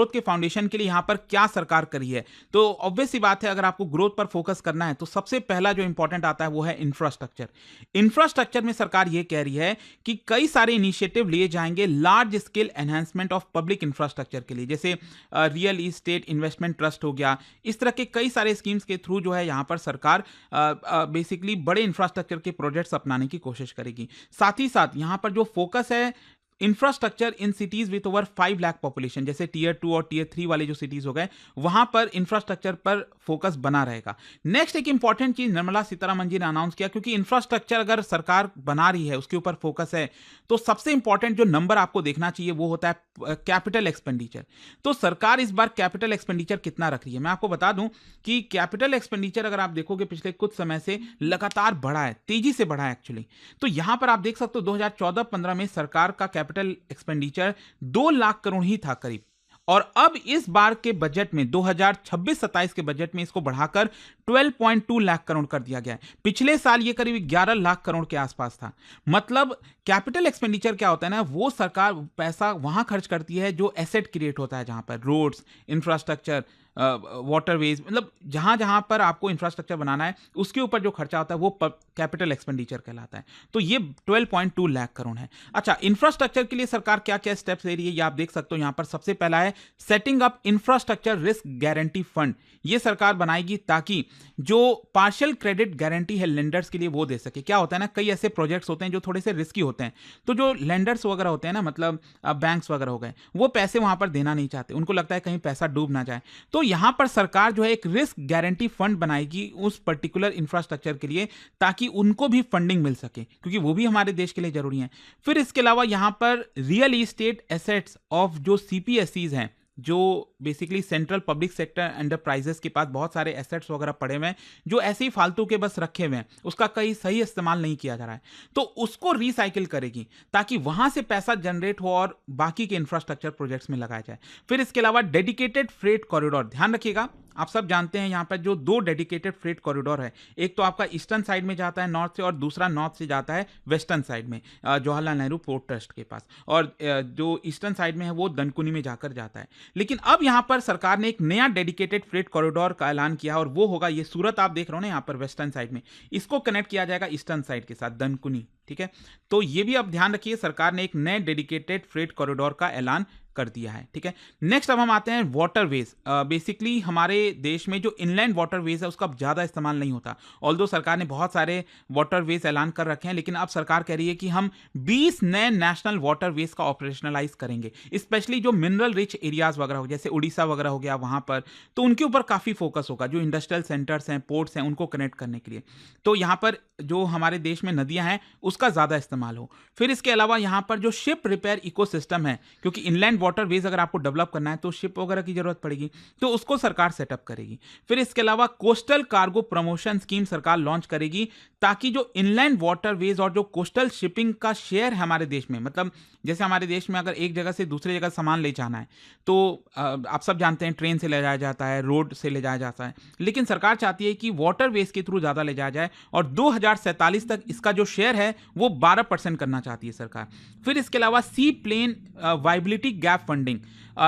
के फाउंडेशन के लिए यहां पर क्या सरकार करी है। तो ऑब्वियस सी बात है, अगर आपको ग्रोथ पर फोकस करना है तो सबसे पहला जो इंपॉर्टेंट आता है वो है इंफ्रास्ट्रक्चर। इंफ्रास्ट्रक्चर में सरकार ये कह रही है कि कई सारे इनिशिएटिव लिए जाएंगे large scale enhancement of public infrastructure के लिए, जैसे रियल इस्टेट इन्वेस्टमेंट ट्रस्ट हो गया। इस तरह के कई सारे स्कीम्स के थ्रू जो है यहां पर सरकार बेसिकली बड़े इंफ्रास्ट्रक्चर के प्रोजेक्ट्स अपनाने की कोशिश करेगी। साथ ही साथ यहां पर जो फोकस है infrastructure in cities with over 5 lakh population, जैसे टीयर 2 और टीयर 3 वाले जो सिटीज हो गए, वहां पर इंफ्रास्ट्रक्चर पर फोकस बना रहेगा। नेक्स्ट एक इंपॉर्टेंट चीज निर्मला सीतारमण जी ने अनाउंस किया, क्योंकि इंफ्रास्ट्रक्चर अगर सरकार बना रही है, उसके ऊपर फोकस है, तो सबसे इंपॉर्टेंट जो नंबर आपको देखना चाहिए वो होता है कैपिटल एक्सपेंडिचर। तो सरकार इस बार कैपिटल एक्सपेंडिचर कितना रख रही है? मैं आपको बता दूं कि कैपिटल एक्सपेंडिचर अगर आप देखोगे पिछले कुछ समय से लगातार बढ़ा है, तेजी से बढ़ा है एक्चुअली। तो यहां पर आप देख सकते हो 2014-15 में सरकार का कैपिटल एक्सपेंडिचर 2 लाख करोड़ ही था करीब, और अब इस बार के बजट में 2026-27 के बजट में इसको बढ़ाकर 12.2 लाख करोड़ कर दिया गया है। पिछले साल ये करीब 11 लाख करोड़ के आसपास था। मतलब कैपिटल एक्सपेंडिचर क्या होता है ना, वो सरकार पैसा वहां खर्च करती है जो एसेट क्रिएट होता है, जहां पर रोड्स, इंफ्रास्ट्रक्चर, वाटरवेज, मतलब जहां जहां पर आपको इंफ्रास्ट्रक्चर बनाना है उसके ऊपर जो खर्चा होता है वो कैपिटल एक्सपेंडिचर कहलाता है। तो ये 12.2 लाख करोड़ है। अच्छा, इंफ्रास्ट्रक्चर के लिए सरकार क्या क्या स्टेप्स ले रही है ये आप देख सकते हो। यहां पर सबसे पहला है setting up infrastructure risk guarantee fund. ये सरकार बनाएगी ताकि जो पार्शियल क्रेडिट गारंटी है लेंडर्स के लिए वो दे सके। क्या होता है ना, कई ऐसे प्रोजेक्ट्स होते हैं जो थोड़े से रिस्की होते हैं, तो जो लेंडर्स वगैरह होते हैं ना, मतलब बैंक्स वगैरह हो गए, वो पैसे वहां पर देना नहीं चाहते, उनको लगता है कहीं पैसा डूब ना जाए। तो यहां पर सरकार जो है एक रिस्क गारंटी फंड बनाएगी उस पर्टिकुलर इंफ्रास्ट्रक्चर के लिए, ताकि उनको भी फंडिंग मिल सके, क्योंकि वो भी हमारे देश के लिए जरूरी है। फिर इसके अलावा यहां पर रियल इस्टेट एसेट्स ऑफ जो सीपीएससीज हैं, जो basically central public sector enterprises के पास बहुत सारे एसेट्स वगैरह पड़े हुए हैं जो ऐसे ही फालतू के बस रखे हुए हैं, उसका कहीं सही इस्तेमाल नहीं किया जा रहा है, तो उसको रिसाइकिल करेगी ताकि वहां से पैसा जनरेट हो और बाकी के इंफ्रास्ट्रक्चर प्रोजेक्ट्स में लगाया जाए। फिर इसके अलावा डेडिकेटेड फ्रेट कॉरिडोर, ध्यान रखिएगा आप सब जानते हैं यहाँ पर जो 2 डेडिकेटेड फ्रेट कॉरिडोर है, एक तो आपका ईस्टर्न साइड में जाता है नॉर्थ से, और दूसरा नॉर्थ से जाता है वेस्टर्न साइड में जवाहरलाल नेहरू पोर्ट ट्रस्ट के पास, और जो ईस्टर्न साइड में है वो दनकुनी में जाकर जाता है। लेकिन अब यहाँ पर सरकार ने एक नया डेडिकेटेड फ्रेट कॉरिडोर का ऐलान किया, और वो होगा ये सूरत, आप देख रहे हो ना यहाँ पर वेस्टर्न साइड में, इसको कनेक्ट किया जाएगा ईस्टर्न साइड के साथ, दनकुनी। ठीक है, तो ये भी आप ध्यान रखिए, सरकार ने एक नए डेडिकेटेड फ्रेट कॉरिडोर का ऐलान कर दिया है। ठीक है, नेक्स्ट अब हम आते हैं वाटरवेज। बेसिकली हमारे देश में जो इनलैंड वाटरवेज है उसका ज़्यादा इस्तेमाल नहीं होता, ऑल्दो सरकार ने बहुत सारे वाटरवेज ऐलान कर रखे हैं, लेकिन अब सरकार कह रही है कि हम 20 नए नेशनल वाटरवेज का ऑपरेशनलाइज करेंगे, स्पेशली जो मिनरल रिच एरियाज वगैरह हो, जैसे उड़ीसा वगैरह हो गया वहाँ पर, तो उनके ऊपर काफ़ी फोकस होगा, जो इंडस्ट्रियल सेंटर्स हैं, पोर्ट्स हैं, उनको कनेक्ट करने के लिए। तो यहाँ पर जो हमारे देश में नदियाँ हैं उसका ज़्यादा इस्तेमाल हो। फिर इसके अलावा यहाँ पर जो शिप रिपेयर इकोसिस्टम है, क्योंकि इनलैंड वाटरवेज अगर आपको डेवलप करना है तो शिप वगैरह की जरूरत पड़ेगी, तो उसको सरकार सेटअप करेगी। फिर इसके अलावा कोस्टल कार्गो प्रमोशन स्कीम सरकार लॉन्च करेगी, ताकि जो इनलैंड वाटरवेज और जो कोस्टल शिपिंग का शेयर है हमारे देश में, मतलब जैसे हमारे देश में अगर एक जगह से दूसरी जगह सामान ले जाना है तो आप सब जानते हैं ट्रेन से ले जाया जाता है, रोड से ले जाया जाता है, लेकिन सरकार चाहती है कि वाटरवेज के थ्रू ज़्यादा ले जाया जाए, और 2047 तक इसका जो शेयर है वो 12% करना चाहती है सरकार। फिर इसके अलावा seaplane viability gap funding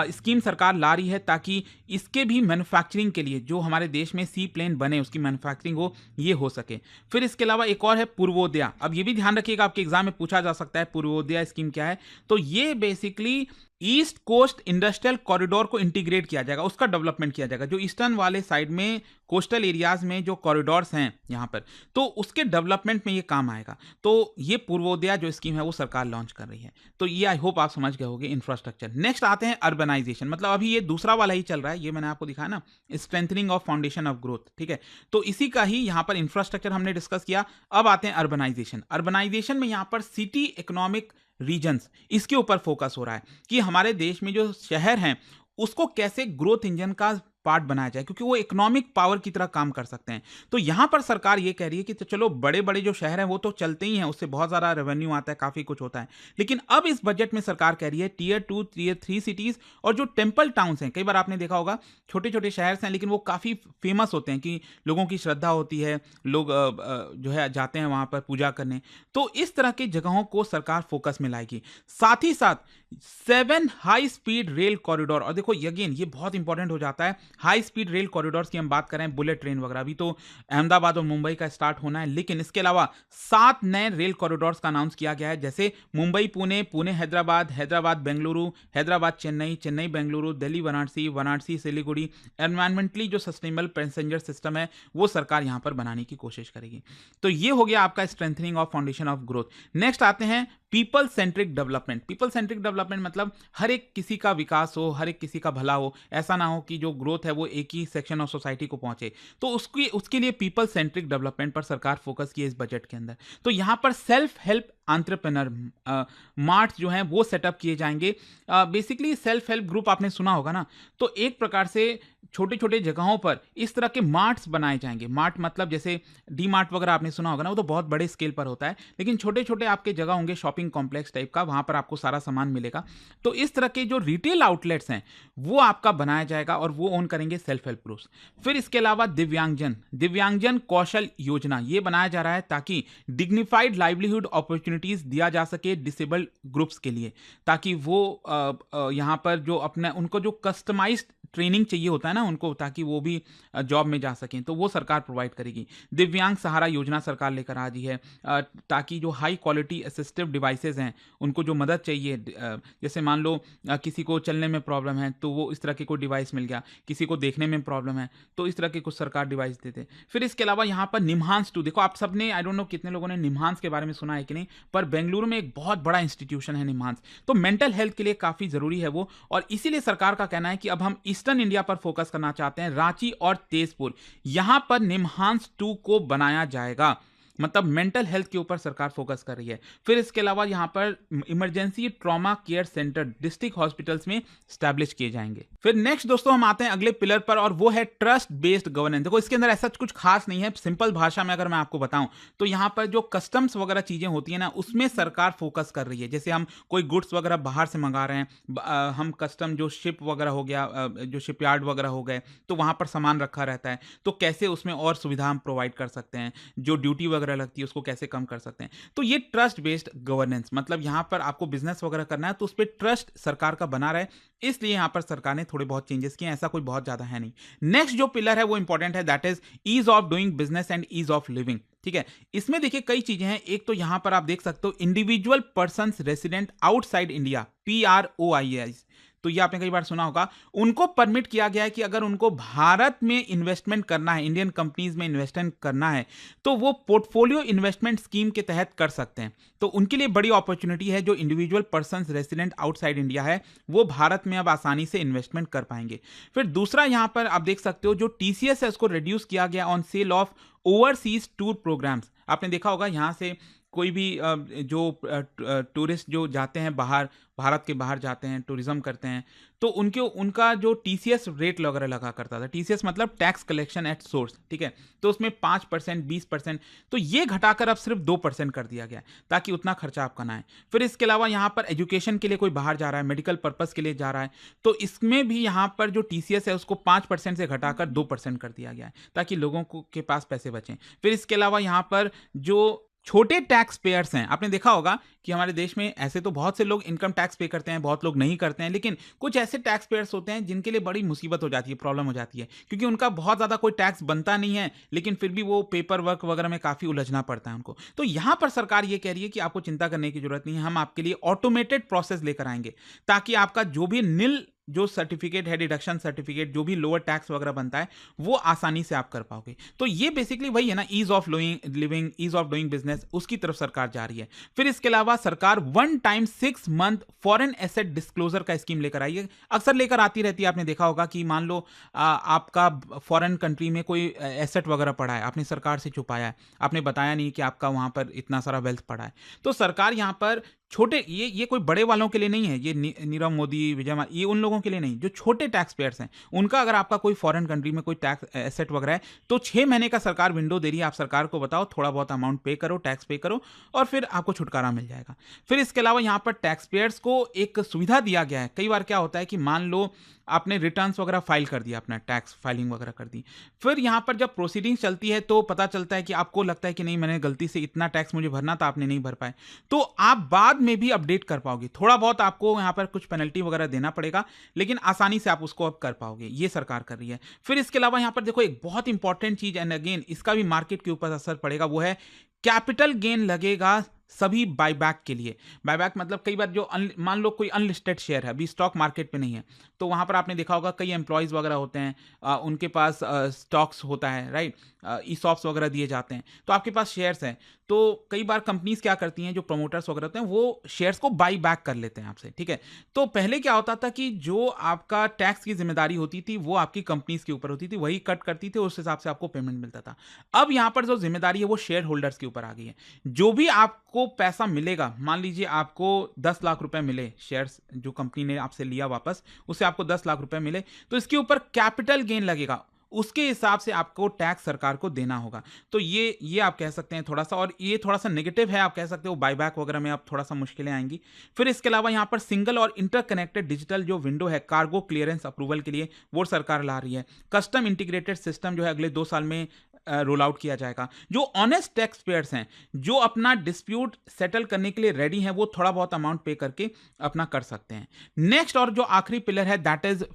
scheme सरकार ला रही है, ताकि इसके भी मैन्युफैक्चरिंग के लिए जो हमारे देश में सी प्लेन बने उसकी मैन्युफैक्चरिंग हो, ये हो सके। फिर इसके अलावा एक और है पूर्वोदया। अब ये भी ध्यान रखिएगा, आपके एग्जाम में पूछा जा सकता है पूर्वोदया स्कीम क्या है, तो ये basically east coast industrial corridor को इंटीग्रेट किया जाएगा, उसका डेवलपमेंट किया जाएगा, जो ईस्टर्न वाले साइड में कोस्टल एरियाज में जो कॉरिडोर्स हैं यहाँ पर, तो उसके डेवलपमेंट में ये काम आएगा। तो ये पूर्वोदया जो स्कीम है वो सरकार लॉन्च कर रही है। तो ये आई होप आप समझ गए होंगे इंफ्रास्ट्रक्चर। नेक्स्ट आते हैं अर्बनाइजेशन, मतलब अभी ये दूसरा वाला ही चल रहा है, ये मैंने आपको दिखाया ना, strengthening of foundation of growth. ठीक है, तो इसी का ही यहाँ पर इंफ्रास्ट्रक्चर हमने डिस्कस किया। अब आते हैं अर्बनाइजेशन। अर्बनाइजेशन में यहाँ पर सिटी इकोनॉमिक रीजन्स, इसके ऊपर फोकस हो रहा है कि हमारे देश में जो शहर हैं उसको कैसे ग्रोथ इंजन का पार्ट बनाया जाए, क्योंकि वो इकोनॉमिक पावर की तरह काम कर सकते हैं। तो यहां पर सरकार ये कह रही है कि तो चलो बड़े बड़े जो शहर हैं वो तो चलते ही हैं, उससे बहुत ज़्यादा रेवेन्यू आता है, काफ़ी कुछ होता है, लेकिन अब इस बजट में सरकार कह रही है टीयर 2 टीयर 3 सिटीज़ और जो टेम्पल टाउन्स हैं, कई बार आपने देखा होगा छोटे छोटे शहर हैं लेकिन वो काफ़ी फेमस होते हैं कि लोगों की श्रद्धा होती है, लोग जो है जाते हैं वहाँ पर पूजा करने, तो इस तरह की जगहों को सरकार फोकस में लाएगी। साथ ही साथ 7 हाई स्पीड रेल कॉरिडोर, और देखो अगेन ये बहुत इंपॉर्टेंट हो जाता है, हाई स्पीड रेल कॉरिडोर्स की हम बात करें, बुलेट ट्रेन वगैरह, अभी तो अहमदाबाद और मुंबई का स्टार्ट होना है, लेकिन इसके अलावा 7 नए रेल कॉरिडोर्स का अनाउंस किया गया है, जैसे मुंबई पुणे, पुणे हैदराबाद, हैदराबाद बेंगलुरु, हैदराबाद चेन्नई, चेन्नई बेंगलुरु, दिल्ली वाराणसी, वाराणसी सिलीगुड़ी। एनवायरमेंटली जो सस्टेनेबल पैसेंजर सिस्टम है वो सरकार यहाँ पर बनाने की कोशिश करेगी। तो ये हो गया आपका strengthening of foundation of growth. Next आते हैं people centric development. People centric development मतलब हर एक किसी का विकास हो, हर एक किसी का भला हो, ऐसा ना हो कि जो ग्रोथ है वो एक ही सेक्शन ऑफ सोसाइटी को पहुंचे, तो उसके लिए पीपल सेंट्रिक डेवलपमेंट पर सरकार फोकस की है इस बजट के अंदर। तो यहाँ पर सेल्फ हेल्प एंटरप्रेन्योर मार्ट जो हैं वो सेटअप किए जाएंगे। बेसिकली सेल्फ हेल्प ग्रुप आपने सुना होगा ना, तो एक प्रकार से छोटे छोटे जगहों पर इस तरह के मार्ट्स बनाए जाएंगे। मार्ट मतलब जैसे डी मार्ट वगैरह आपने सुना होगा ना, वो तो बहुत बड़े स्केल पर होता है, लेकिन छोटे छोटे आपके जगह होंगे शॉपिंग कॉम्प्लेक्स टाइप का, वहां पर आपको सारा सामान मिलेगा। तो इस तरह के जो रिटेल आउटलेट्स हैं वो आपका बनाया जाएगा और वो ओन करेंगे सेल्फ हेल्प ग्रुप्स। फिर इसके अलावा दिव्यांगजन कौशल योजना ये बनाया जा रहा है ताकि डिग्निफाइड लाइवलीहुड अपॉर्चुनिटीज दिया जा सके डिसेबल्ड ग्रुप्स के लिए, ताकि वो यहाँ पर जो अपने उनको जो कस्टमाइज्ड ट्रेनिंग चाहिए होता है ना उनको, ताकि वो भी जॉब में जा सकें, तो वो सरकार प्रोवाइड करेगी। दिव्यांग सहारा योजना सरकार लेकर आ रही है, ताकि जो हाई क्वालिटी असिस्टिव डिवाइसेज हैं उनको जो मदद चाहिए, जैसे मान लो किसी को चलने में प्रॉब्लम है तो वो इस तरह के कोई डिवाइस मिल गया, किसी को देखने में प्रॉब्लम है तो इस तरह के कुछ सरकार डिवाइस देते। फिर इसके अलावा यहाँ पर निम्हांस 2, देखो आप सबने, आई डोंट नो कितने लोगों ने निम्हांस के बारे में सुना है कि नहीं, पर बेंगलुरु में एक बहुत बड़ा इंस्टीट्यूशन है निम्हांस, तो मेंटल हेल्थ के लिए काफ़ी ज़रूरी है वो, और इसीलिए सरकार का कहना है कि अब हम ईस्टर्न इंडिया पर फोकस करना चाहते हैं। रांची और तेजपुर, यहां पर निम्हांस 2 को बनाया जाएगा। मतलब मेंटल हेल्थ के ऊपर सरकार फोकस कर रही है। फिर इसके अलावा यहाँ पर emergency trauma care centre district hospitals में स्टैब्लिश किए जाएंगे। फिर नेक्स्ट दोस्तों हम आते हैं अगले पिलर पर, और वो है ट्रस्ट बेस्ड गवर्नेंस। देखो इसके अंदर ऐसा कुछ खास नहीं है, सिंपल भाषा में अगर मैं आपको बताऊं तो यहाँ पर जो कस्टम्स वगैरह चीजें होती है ना, उसमें सरकार फोकस कर रही है। जैसे हम कोई गुड्स वगैरह बाहर से मंगा रहे हैं, हम कस्टम जो शिप वगैरह हो गया, जो शिपयार्ड वगैरह हो गए, तो वहां पर सामान रखा रहता है, तो कैसे उसमें और सुविधा हम प्रोवाइड कर सकते हैं, जो ड्यूटी वगैरह लगती है उसको कैसे कम कर सकते हैं। तो ये ट्रस्ट बेस्ड गवर्नेंस, मतलब यहां पर आपको बिजनेस वगैरह करना है तो उस पर ट्रस्ट सरकार का बना रहे, इसलिए यहां पर सरकार ने थोड़े बहुत चेंजेस किए, ऐसा कोई बहुत ज्यादा है नहीं। नेक्स्ट जो पिलर है वो इंपॉर्टेंट है, that is ease of doing business and ease of living. ठीक है, इसमें देखिए कई चीजें हैं। एक तो यहां पर आप देख सकते हो individual person resident outside India, PROIS, तो ये आपने कई बार सुना होगा, उनको परमिट किया गया है कि अगर उनको भारत में इन्वेस्टमेंट करना है, इंडियन कंपनीज में इन्वेस्टमेंट करना है, तो वो पोर्टफोलियो इन्वेस्टमेंट स्कीम के तहत कर सकते हैं। तो उनके लिए बड़ी अपॉर्चुनिटी है, जो individual person resident outside India है वो भारत में अब आसानी से इन्वेस्टमेंट कर पाएंगे। फिर दूसरा यहां पर आप देख सकते हो जो TCS है उसको रिड्यूस किया गया on sale of overseas tour programmes. आपने देखा होगा यहां से कोई भी जो टूरिस्ट जो जाते हैं बाहर, भारत के बाहर जाते हैं, टूरिज्म करते हैं, तो उनका जो TCS रेट वगैरह लगा करता था, TCS मतलब टैक्स कलेक्शन एट सोर्स, ठीक है, तो उसमें 5%, 20%, तो ये घटाकर अब सिर्फ 2% कर दिया गया है, ताकि उतना खर्चा आपका ना आए। फिर इसके अलावा यहाँ पर एजुकेशन के लिए कोई बाहर जा रहा है, मेडिकल पर्पस के लिए जा रहा है, तो इसमें भी यहाँ पर जो TCS है उसको 5% से घटाकर 2% कर दिया गया है, ताकि लोगों के पास पैसे बचें। फिर इसके अलावा यहाँ पर जो छोटे टैक्स पेयर्स हैं, आपने देखा होगा कि हमारे देश में ऐसे तो बहुत से लोग इनकम टैक्स पे करते हैं, बहुत लोग नहीं करते हैं, लेकिन कुछ ऐसे टैक्स पेयर्स होते हैं जिनके लिए बड़ी मुसीबत हो जाती है, प्रॉब्लम हो जाती है, क्योंकि उनका बहुत ज़्यादा कोई टैक्स बनता नहीं है, लेकिन फिर भी वो पेपर वर्क वगैरह में काफ़ी उलझना पड़ता है उनको। तो यहाँ पर सरकार ये कह रही है कि आपको चिंता करने की जरूरत नहीं है, हम आपके लिए ऑटोमेटेड प्रोसेस लेकर आएंगे, ताकि आपका जो भी निल जो सर्टिफिकेट है, डिडक्शन सर्टिफिकेट, जो भी लोअर टैक्स वगैरह बनता है, वो आसानी से आप कर पाओगे। तो ये बेसिकली वही है ना, ease of living, ease of doing business, उसकी तरफ सरकार जा रही है। फिर इसके अलावा सरकार 1 time 6 month foreign asset disclosure का स्कीम लेकर आई है। अक्सर लेकर आती रहती है, आपने देखा होगा कि मान लो आपका फॉरेन कंट्री में कोई एसेट वगैरह पड़ा है, आपने सरकार से छुपाया है, आपने बताया नहीं कि आपका वहां पर इतना सारा वेल्थ पड़ा है, तो सरकार यहां पर छोटे, ये कोई बड़े वालों के लिए नहीं है, ये नीरव मोदी, विजय माल्या, ये उन लोगों के लिए नहीं, जो छोटे टैक्स पेयर्स हैं, उनका अगर आपका कोई फॉरेन कंट्री में कोई टैक्स एसेट वगैरह है, तो 6 महीने का सरकार विंडो दे रही है, आप सरकार को बताओ, थोड़ा बहुत अमाउंट पे करो, टैक्स पे करो, और फिर आपको छुटकारा मिल जाएगा। फिर इसके अलावा यहाँ पर टैक्स पेयर्स को एक सुविधा दिया गया है। कई बार क्या होता है कि मान लो आपने रिटर्न्स वगैरह फाइल कर दिया, अपना टैक्स फाइलिंग वगैरह कर दी, फिर यहाँ पर जब प्रोसीडिंग चलती है तो पता चलता है कि आपको लगता है कि नहीं, मैंने गलती से इतना टैक्स मुझे भरना था, आपने नहीं भर पाए, तो आप बाद में भी अपडेट कर पाओगे। थोड़ा बहुत आपको यहाँ पर कुछ पेनल्टी वगैरह देना पड़ेगा, लेकिन आसानी से आप उसको अब कर पाओगे, ये सरकार कर रही है। फिर इसके अलावा यहाँ पर देखो एक बहुत इंपॉर्टेंट चीज, एंड अगेन इसका भी मार्केट के ऊपर असर पड़ेगा, वो है कैपिटल गेन लगेगा सभी बायबैक के लिए। बायबैक मतलब कई बार जो मान लो कोई अनलिस्टेड शेयर है, अभी स्टॉक मार्केट पे नहीं है, तो वहां पर आपने देखा होगा कई एम्प्लॉयज वगैरह होते हैं, उनके पास स्टॉक्स होता है, राइट, ESOPs वगैरह दिए जाते हैं, तो आपके पास शेयर्स हैं, तो कई बार कंपनीज क्या करती हैं, जो प्रमोटर्स वगैरह होते हैं वो शेयर्स को बाई बैक कर लेते हैं आपसे, ठीक है। तो पहले क्या होता था कि जो आपका टैक्स की जिम्मेदारी होती थी वो आपकी कंपनीज के ऊपर होती थी, वही कट करती थी, उस हिसाब से आपको पेमेंट मिलता था। अब यहां पर जो जिम्मेदारी है वो शेयर होल्डर्स के ऊपर आ गई है। जो भी आपको पैसा मिलेगा, मान लीजिए आपको 10 लाख रुपए मिले, शेयर्स जो कंपनी ने आपसे लिया वापस, उससे आपको 10 लाख रुपए मिले, तो इसके ऊपर कैपिटल गेन लगेगा, उसके हिसाब से आपको टैक्स सरकार को देना होगा। तो ये आप कह सकते हैं थोड़ा सा, और ये थोड़ा सा नेगेटिव है, आप कह सकते हो बायबैक वगैरह में अब थोड़ा सा मुश्किलें आएंगी। फिर इसके अलावा यहां पर सिंगल और इंटरकनेक्टेड डिजिटल जो विंडो है कार्गो क्लियरेंस अप्रूवल के लिए, वो सरकार ला रही है। कस्टम इंटीग्रेटेड सिस्टम जो है अगले 2 साल में रोल आउट किया जाएगा। जो ऑनेस्ट टैक्स पेयर्स हैं, जो अपना डिस्प्यूट सेटल करने के लिए रेडी हैं, वो थोड़ा बहुत अमाउंट पे करके अपना कर सकते हैं। नेक्स्ट और जो आखिरी पिलर है दैट इज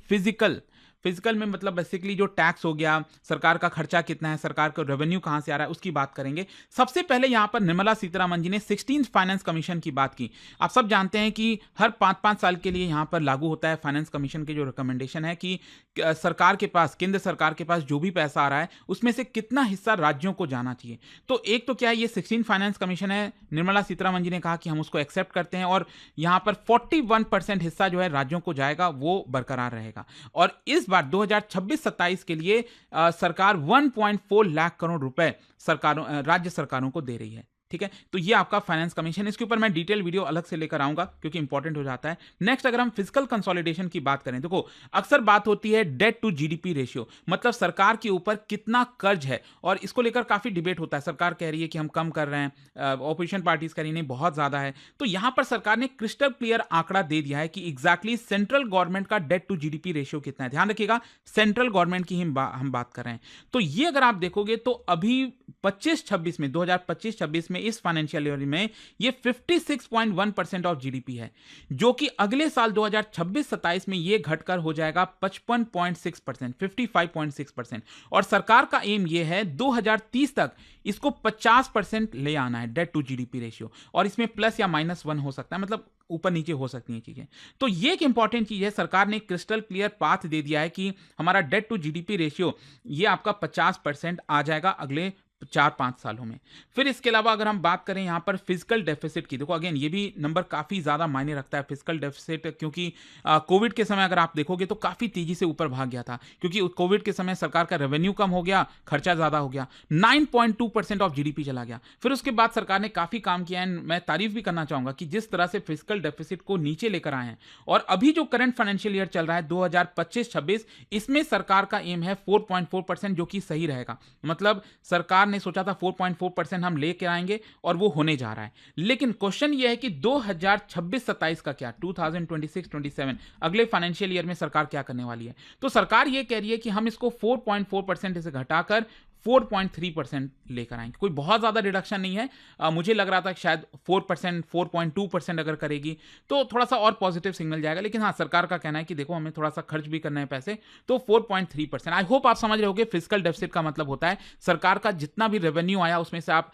फिजिकल में मतलब बेसिकली जो टैक्स हो गया, सरकार का खर्चा कितना है, सरकार का रेवेन्यू कहां से आ रहा है, उसकी बात करेंगे। सबसे पहले यहां पर निर्मला सीतारमण जी ने 16th फाइनेंस कमीशन की बात की। आप सब जानते हैं कि हर 5-5 साल के लिए यहां पर लागू होता है फाइनेंस कमीशन की जो रिकमेंडेशन है कि सरकार के पास, केंद्र सरकार के पास जो भी पैसा आ रहा है उसमें से कितना हिस्सा राज्यों को जाना चाहिए। तो एक तो क्या है, ये 16th फाइनेंस कमीशन है, निर्मला सीतारमण जी ने कहा कि हम उसको एक्सेप्ट करते हैं, और यहां पर 41% हिस्सा जो है राज्यों को जाएगा, वो बरकरार रहेगा। और इस बार 2026-27 के लिए सरकार 1.4 लाख करोड़ रुपए राज्य सरकारों को दे रही है। ठीक है, तो ये आपका फाइनेंस कमीशन, इसके ऊपर मैं डिटेल वीडियो अलग से लेकर आऊंगा क्योंकि इंपॉर्टेंट हो जाता है। नेक्स्ट, अगर हम फिजिकल कंसोलिडेशन की बात करें, देखो अक्सर बात होती है डेट टू जीडीपी रेशियो, मतलब सरकार के ऊपर कितना कर्ज है, और इसको लेकर काफी डिबेट होता है। सरकार कह रही है कि हम कम कर रहे हैं, ऑपोजिशन पार्टीज कह रही नहीं बहुत ज्यादा है। तो यहां पर सरकार ने क्रिस्टल क्लियर आंकड़ा दे दिया है कि एग्जैक्टली सेंट्रल गवर्नमेंट का डेट टू जीडीपी रेशियो कितना है। ध्यान रखिएगा, सेंट्रल गवर्नमेंट की हम बात कर रहे हैं। तो ये अगर आप देखोगे तो अभी 25-26 में, 2025-26 में, इस फाइनेंशियल ईयर में ये 56.1% ऑफ जीडीपी है, जो कि अगले साल 2026-27 में ये घटकर हो जाएगा 55.6%, 55.6%। और सरकार का एम ये है 2030 तक इसको 50% ले आना है डेट टू जीडीपी रेशियो, और इसमें प्लस या -1 हो सकता है, मतलब ऊपर नीचे हो सकती हैं चीजें। तो ये एक इंपॉर्टेंट चीज है, सरकार ने क्रिस्टल क्लियर पाथ दे दिया है कि हमारा डेट टू जीडीपी रेशियो ये आपका 50% आ जाएगा अगले 4-5 सालों में। फिर इसके अलावा अगर हम बात करें यहां पर फिजिकल डेफिसिट की, देखो अगेन ये भी नंबर काफी ज्यादा मायने रखता है फिजिकल डेफिसिट, क्योंकि कोविड के समय अगर आप देखोगे तो काफी तेजी से ऊपर भाग गया था, क्योंकि कोविड के समय सरकार का रेवेन्यू कम हो गया, खर्चा ज्यादा हो गया, 9.2% ऑफ जीडीपी चला गया। फिर उसके बाद सरकार ने काफी काम किया है। मैं तारीफ भी करना चाहूंगा कि जिस तरह से फिजिकल डेफिसिट को नीचे लेकर आए हैं, और अभी जो करंट फाइनेंशियल ईयर चल रहा है 2025-26, इसमें सरकार का एम है 4.4%, जो कि सही रहेगा। मतलब सरकार ने सोचा था 4.4% हम लेके आएंगे और वो होने जा रहा है। लेकिन क्वेश्चन ये है कि 2026-27 का क्या, 2026-27 अगले फाइनेंशियल ईयर में सरकार क्या करने वाली है। तो सरकार ये कह रही है कि हम इसको 4.4% से घटाकर 4.3% लेकर आएंगे। कोई बहुत ज्यादा रिडक्शन नहीं है। मुझे लग रहा था कि शायद 4%, 4.2% अगर करेगी तो थोड़ा सा और पॉजिटिव सिग्नल जाएगा। लेकिन हाँ, सरकार का कहना है कि देखो हमें थोड़ा सा खर्च भी करना है पैसे, तो 4.3%। आई होप आप समझ रहे होगे फिजिकल डेफिसिट का मतलब होता है सरकार का जितना भी रेवेन्यू आया उसमें से आप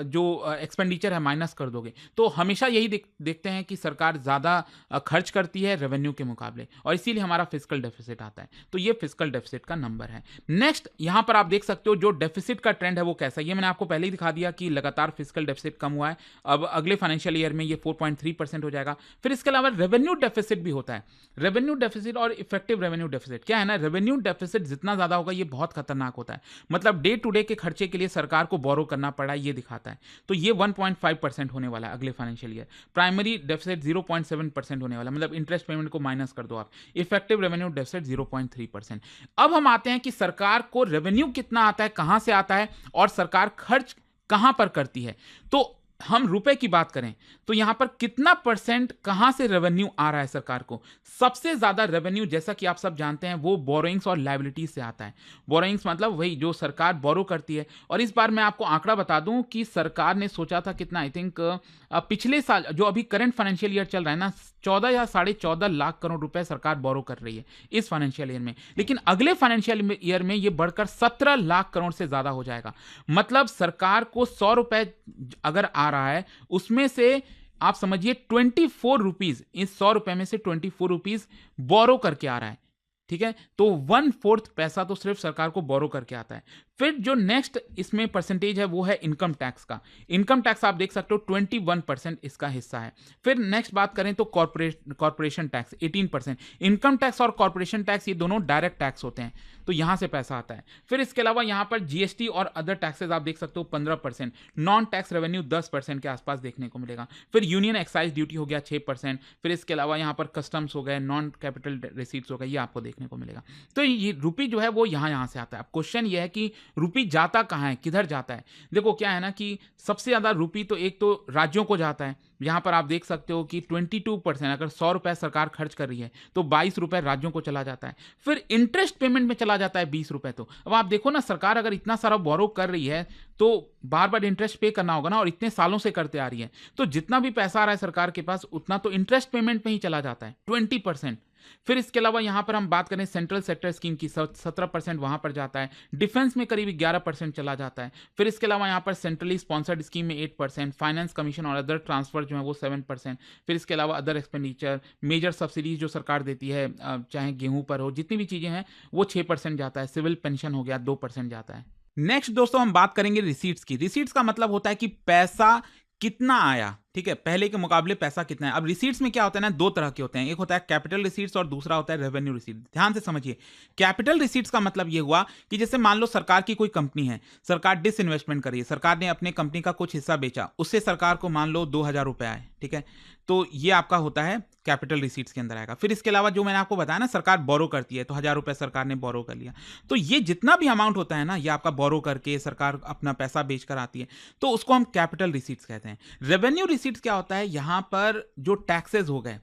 जो एक्सपेंडिचर है माइनस कर दोगे। तो हमेशा यही देखते हैं कि सरकार ज्यादा खर्च करती है रेवेन्यू के मुकाबले, और इसीलिए हमारा फिजिकल डेफिसिट आता है। तो ये फिजिकल डेफिसिट का नंबर है। नेक्स्ट, यहां पर आप देख सकते हो जो डेफिसिट का ट्रेंड है वो कैसा है। ये मैंने आपको पहले ही दिखा दिया कि लगातार फिजिकल डेफिसिट कम हुआ है। अब अगले फाइनेंशियल ईयर में ये 4.3% हो जाएगा। फिर इसके अलावा रेवेन्यू डेफिसिट भी होता है। रेवेन्यू डेफिसिट और इफेक्टिव रेवेन्यू डेफिसिट क्या है ना, रेवेन्यू डेफिसिट जितना ज्यादा होगा ये बहुत खतरनाक होता है। मतलब डे टू डे के खर्चे के लिए सरकार को बोरो करना पड़ा, ये दिखाता है। तो ये 1.5% होने वाला है अगले फाइनेंशियल ईयर। प्राइमरी डेफिसिट 0.7% होने वाला, मतलब इंटरेस्ट पेमेंट को माइनस कर दो आप। Effective revenue deficit 0.3%। अब हम आते हैं कि सरकार को रेवेन्यू कितना आता है, कहां से आता है, और सरकार खर्च कहां पर करती है। तो हम रुपए की बात करें तो यहां पर कितना परसेंट कहां से रेवेन्यू आ रहा है सरकार को। सबसे ज्यादा रेवेन्यू, जैसा कि आप सब जानते हैं, वो बोरोइंग्स और लायबिलिटीज से आता है। बोरोइंग्स मतलब वही जो सरकार बोरो करती है। और इस बार मैं आपको आंकड़ा बता दूं कि सरकार ने सोचा था कितना, आई थिंक पिछले साल जो अभी करंट फाइनेंशियल ईयर चल रहा है ना, 14 या 14.5 लाख करोड़ रुपए सरकार बोरो कर रही है इस फाइनेंशियल ईयर में। लेकिन अगले फाइनेंशियल ईयर में ये बढ़कर 17 लाख करोड़ से ज्यादा हो जाएगा। मतलब सरकार को 100 रुपए अगर आ रहा है, उसमें से आप समझिए 24 रुपीज, इस 100 रुपए में से 24 रुपीज बोरो करके आ रहा है। ठीक है, तो 1/4 पैसा तो सिर्फ सरकार को बोरो करके आता है। फिर जो नेक्स्ट इसमें परसेंटेज है वो है इनकम टैक्स का। इनकम टैक्स आप देख सकते हो 21% इसका हिस्सा है। फिर नेक्स्ट बात करें तो कॉर्पोरेशन टैक्स 18%। इनकम टैक्स और कॉर्पोरेशन टैक्स ये दोनों डायरेक्ट टैक्स होते हैं, तो यहां से पैसा आता है। फिर इसके अलावा यहां पर जीएसटी और अदर टैक्सेस आप देख सकते हो 15%। नॉन टैक्स रेवेन्यू 10% के आसपास देखने को मिलेगा। फिर यूनियन एक्साइज ड्यूटी हो गया 6%। फिर इसके अलावा यहां पर कस्टम्स हो गए, नॉन कैपिटल रिसीट्स हो गए, ये आपको देखने को मिलेगा। तो ये रुपी जो है वो यहां से आता है। अब क्वेश्चन ये है कि रुपी जाता कहां है, किधर जाता है। देखो क्या है ना कि सबसे ज्यादा रुपी तो एक तो राज्यों को जाता है। यहां पर आप देख सकते हो कि 22%, अगर 100 रुपए सरकार खर्च कर रही है तो 22 रुपए राज्यों को चला जाता है। फिर इंटरेस्ट पेमेंट में चला जाता है 20 रुपए। तो अब आप देखो ना, सरकार अगर इतना सारा बोरो कर रही है तो बार बार इंटरेस्ट पे करना होगा ना, और इतने सालों से करते आ रही है, तो जितना भी पैसा आ रहा है सरकार के पास उतना तो इंटरेस्ट पेमेंट में ही चला जाता है, 20%। फिर इसके अलावा यहां पर हम बात करें सेंट्रल सेक्टर स्कीम की, 17% वहां पर जाता है। डिफेंस में करीब 11% चला जाता है। फिर इसके अलावा यहां पर सेंट्रली स्पॉन्सर्ड स्कीम में 8%, फाइनेंस कमीशन और अदर ट्रांसफर जो है वो 7%। फिर इसके अलावा अदर एक्सपेंडिचर, मेजर सब्सिडीज जो सरकार देती है, चाहे गेहूं पर हो, जितनी भी चीजें हैं वो 6% जाता है। सिविल पेंशन हो गया 2% जाता है। नेक्स्ट दोस्तों हम बात करेंगे रिसीट्स की। रिसीट्स का मतलब होता है कि पैसा कितना आया, ठीक है, पहले के मुकाबले पैसा कितना है। अब रिसीट्स में क्या होता है ना, दो तरह के होते हैं, एक होता है कैपिटल रिसीट्स और दूसरा होता है रेवेन्यू रिसीट। ध्यान से समझिए, कैपिटल रिसीट्स का मतलब ये हुआ कि जैसे मान लो सरकार की कोई कंपनी है, सरकार डिसइन्वेस्टमेंट करी है, सरकार ने अपने कंपनी का कुछ हिस्सा बेचा, उससे सरकार को मान लो 2000 रुपए आए, ठीक है, तो ये आपका होता है कैपिटल रिसीट्स के अंदर आएगा। फिर इसके अलावा जो मैंने आपको बताया ना, सरकार बोरो करती है, तो 1000 रुपए सरकार ने बोरो कर लिया, तो ये जितना भी अमाउंट होता है ना, ये आपका बोरो करके सरकार अपना पैसा बेचकर आती है, तो उसको हम कैपिटल रिसीट्स कहते हैं। रेवेन्यू रिसीट्स क्या होता है, यहां पर जो टैक्सेस हो गए,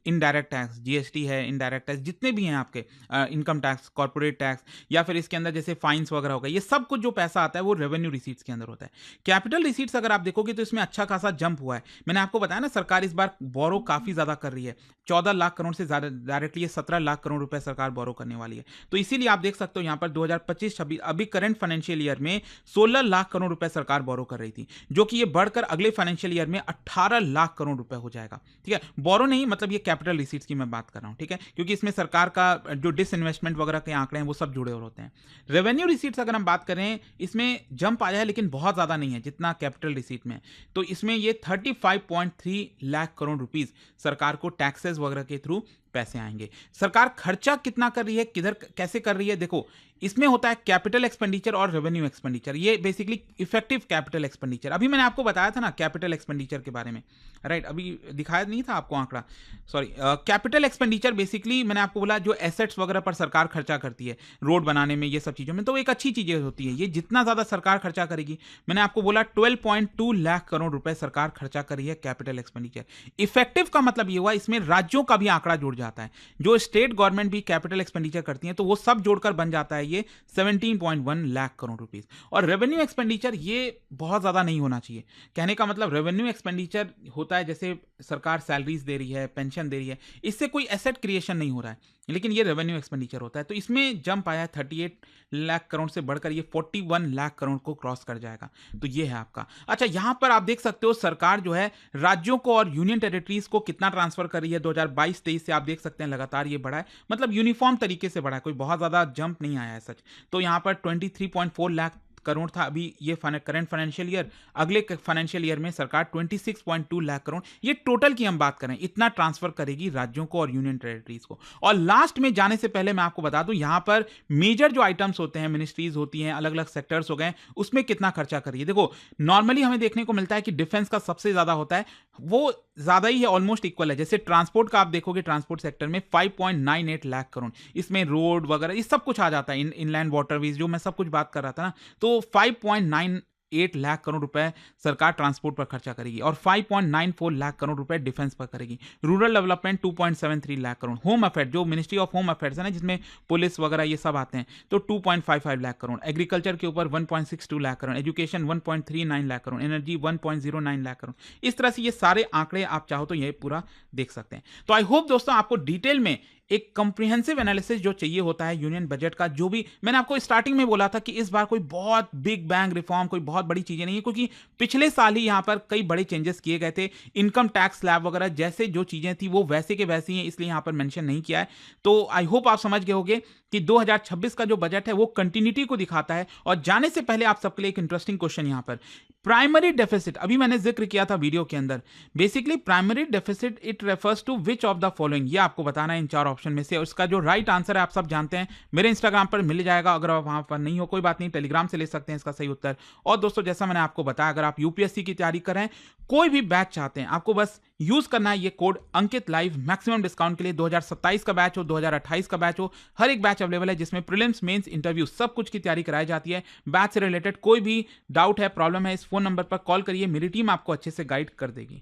इनडायरेक्ट टैक्स, जीएसटी है, इनडायरेक्ट टैक्स जितने भी हैं आपके, इनकम टैक्स, कॉर्पोरेट टैक्स, या फिर इसके अंदर जैसे फाइन्स वगैरह हो गए, ये सब कुछ जो पैसा आता है वो रेवेन्यू रिसीट्स के अंदर होता है। कैपिटल रिसीट्स अगर आप देखोगे तो इसमें अच्छा खासा जंप हुआ है। मैंने आपको बताया ना, सरकार इस बार बोरो काफी ज्यादा कर रही है, 14 लाख करोड़ से ज्यादा, डायरेक्टली 17 लाख करोड़ रुपए सरकार बोरो करने वाली है। तो इसीलिए आप देख सकते हो यहाँ पर 2025-26 अभी करंट फाइनेंशियल ईयर में 16 लाख करोड़ रुपए सरकार बोरो कर रही थी, जो कि ये बढ़कर अगले फाइनेंशियल ईयर में 18 लाख करोड़ रुपए हो जाएगा। ठीक है, बोरो नहीं, मतलब ये कैपिटल रिसीट्स की मैं बात कर रहा हूं, ठीक है, क्योंकि इसमें सरकार का जो डिसइन्वेस्टमेंट वगैरह के आंकड़े हैं वो सब जुड़े होते हैं। रेवेन्यू रिसीट्स अगर हम बात करें, इसमें जंप आया है लेकिन बहुत ज्यादा नहीं है जितना कैपिटल रिसीट में। तो इसमें ये 35.3 लाख करोड़ रुपीस सरकार को टैक्सेस वगैरह के थ्रू पैसे आएंगे। सरकार खर्चा कितना कर रही है, किधर कैसे कर रही है, देखो इसमें होता है कैपिटल एक्सपेंडिचर और रेवेन्यू एक्सपेंडिचर। ये बेसिकली इफेक्टिव कैपिटल एक्सपेंडिचर, अभी मैंने आपको बताया था ना कैपिटल एक्सपेंडिचर के बारे में, राइट, अभी दिखाया नहीं था आपको आंकड़ा, सॉरी। कैपिटल एक्सपेंडिचर बेसिकली मैंने आपको बोला जो एसेट्स वगैरह पर सरकार खर्चा करती है, रोड बनाने में, ये सब चीजों में, तो एक अच्छी चीजें होती है। ये जितना ज्यादा सरकार खर्चा करेगी, मैंने आपको बोला 12.2 लाख करोड़ रुपए सरकार खर्चा कर रही है कैपिटल एक्सपेंडिचर। इफेक्टिव का मतलब ये हुआ इसमें राज्यों का भी आंकड़ा जुड़ जाता है, जो स्टेट गवर्नमेंट भी कैपिटल एक्सपेंडिचर करती है, तो वो सब जोड़कर बन जाता है ये 17.1 लाख करोड़ रुपीस। और रेवेन्यू एक्सपेंडिचर ये बहुत ज्यादा नहीं होना चाहिए। कहने का मतलब रेवेन्यू एक्सपेंडिचर होता है जैसे सरकार सैलरीज दे रही है, पेंशन दे रही है, इससे कोई एसेट क्रिएशन नहीं हो रहा है, लेकिन ये रेवेन्यू एक्सपेंडिचर होता है। तो इसमें जंप आया है 38 लाख करोड़ से बढ़कर ये 41 लाख करोड़ को क्रॉस कर जाएगा। तो ये है आपका। अच्छा, यहां पर आप देख सकते हो सरकार जो है राज्यों को और यूनियन टेरिटरीज को कितना ट्रांसफर कर रही है। 2022-23 से आप देख सकते हैं लगातार ये बढ़ा है, मतलब यूनिफॉर्म तरीके से बढ़ा है, कोई बहुत ज्यादा जंप नहीं आया है सच। तो यहां पर 23.4 लाख करोड़ था अभी ये करंट फाइनेंशियल ईयर, अगले फाइनेंशियल ईयर में सरकार 26.2 लाख करोड़, ये टोटल की हम बात करें, इतना ट्रांसफर करेगी राज्यों को और यूनियन टेरिटरीज को। और लास्ट में जाने से पहले मैं आपको बता दूं, यहां पर मेजर जो आइटम्स होते हैं, मिनिस्ट्रीज होती हैं, अलग अलग सेक्टर्स हो गए, उसमें कितना खर्चा करिए। देखो नॉर्मली हमें देखने को मिलता है कि डिफेंस का सबसे ज्यादा होता है, वो ज्यादा ही है, ऑलमोस्ट इक्वल है। जैसे ट्रांसपोर्ट का आप देखोगे, ट्रांसपोर्ट सेक्टर में 5.98 लाख करोड़, इसमें रोड वगैरह ये सब कुछ आ जाता है, इनलैंड वाटरवेज जो मैं सब कुछ बात कर रहा था ना, तो 5.98 लाख करोड़ रुपए सरकार ट्रांसपोर्ट पर खर्चा करेगी और 5.94 लाख करोड़ रुपए डिफेंस पर करेगी। Rural development 2.73 lakh crore, home affair जो मिनिस्ट्री ऑफ होम अफेयर्स है ना, जिसमें पुलिस वगैरह ये सब आते हैं, तो 2.55 लाख करोड़, एग्रीकल्चर के ऊपर 1.62 लाख करोड़, एजुकेशन 1.39 लाख करोड़, एनर्जी 1.09 लाख करोड़। इस तरह से ये सारे आंकड़े आप चाहो तो ये पूरा देख सकते हैं। तो आई होप दोस्तों आपको डिटेल में एक कंप्रिहेंसिव एनालिसिस जो चाहिए होता है यूनियन बजट का, जो भी मैंने आपको स्टार्टिंग में बोला था कि इस बार कोई बहुत बिग बैंग रिफॉर्म, कोई बहुत बड़ी चीजें नहीं है, क्योंकि पिछले साल ही यहां पर कई बड़े चेंजेस किए गए थे। इनकम टैक्स स्लैब वगैरह जैसे जो चीजें थी वो वैसे के वैसी हैं, इसलिए यहां पर मेंशन नहीं किया है। तो आई होप आप समझ गए होंगे कि 2026 का जो बजट है वो कंटिन्यूटी को दिखाता है। और जाने से पहले आप सबके लिए एक इंटरेस्टिंग क्वेश्चन यहां पर, प्राइमरी डेफिसिट, अभी मैंने जिक्र किया था वीडियो के अंदर, basically primary deficit it refers to which of the following, ये आपको बताना है इन 4 ऑप्शन में से। उसका जो राइट आंसर है आप सब जानते हैं, मेरे इंस्टाग्राम पर मिल जाएगा, अगर आप वहां पर नहीं हो कोई बात नहीं, टेलीग्राम से ले सकते हैं इसका सही उत्तर। और दोस्तों जैसा मैंने आपको बताया, अगर आप यूपीएससी की तैयारी कर रहे हैं, कोई भी बैच चाहते हैं, आपको बस यूज करना है ये कोड अंकित लाइव, मैक्सिमम डिस्काउंट के लिए। 2027 का बैच हो, 2028 का बैच हो, हर एक बैच अवेलेबल है जिसमें प्रीलिम्स, मेंस, इंटरव्यू सब कुछ की तैयारी कराई जाती है। बैच से रिलेटेड कोई भी डाउट है, प्रॉब्लम है, इस फोन नंबर पर कॉल करिए, मेरी टीम आपको अच्छे से गाइड कर देगी।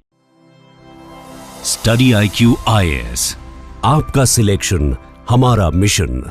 स्टडी IQ IAS, आपका सिलेक्शन हमारा मिशन।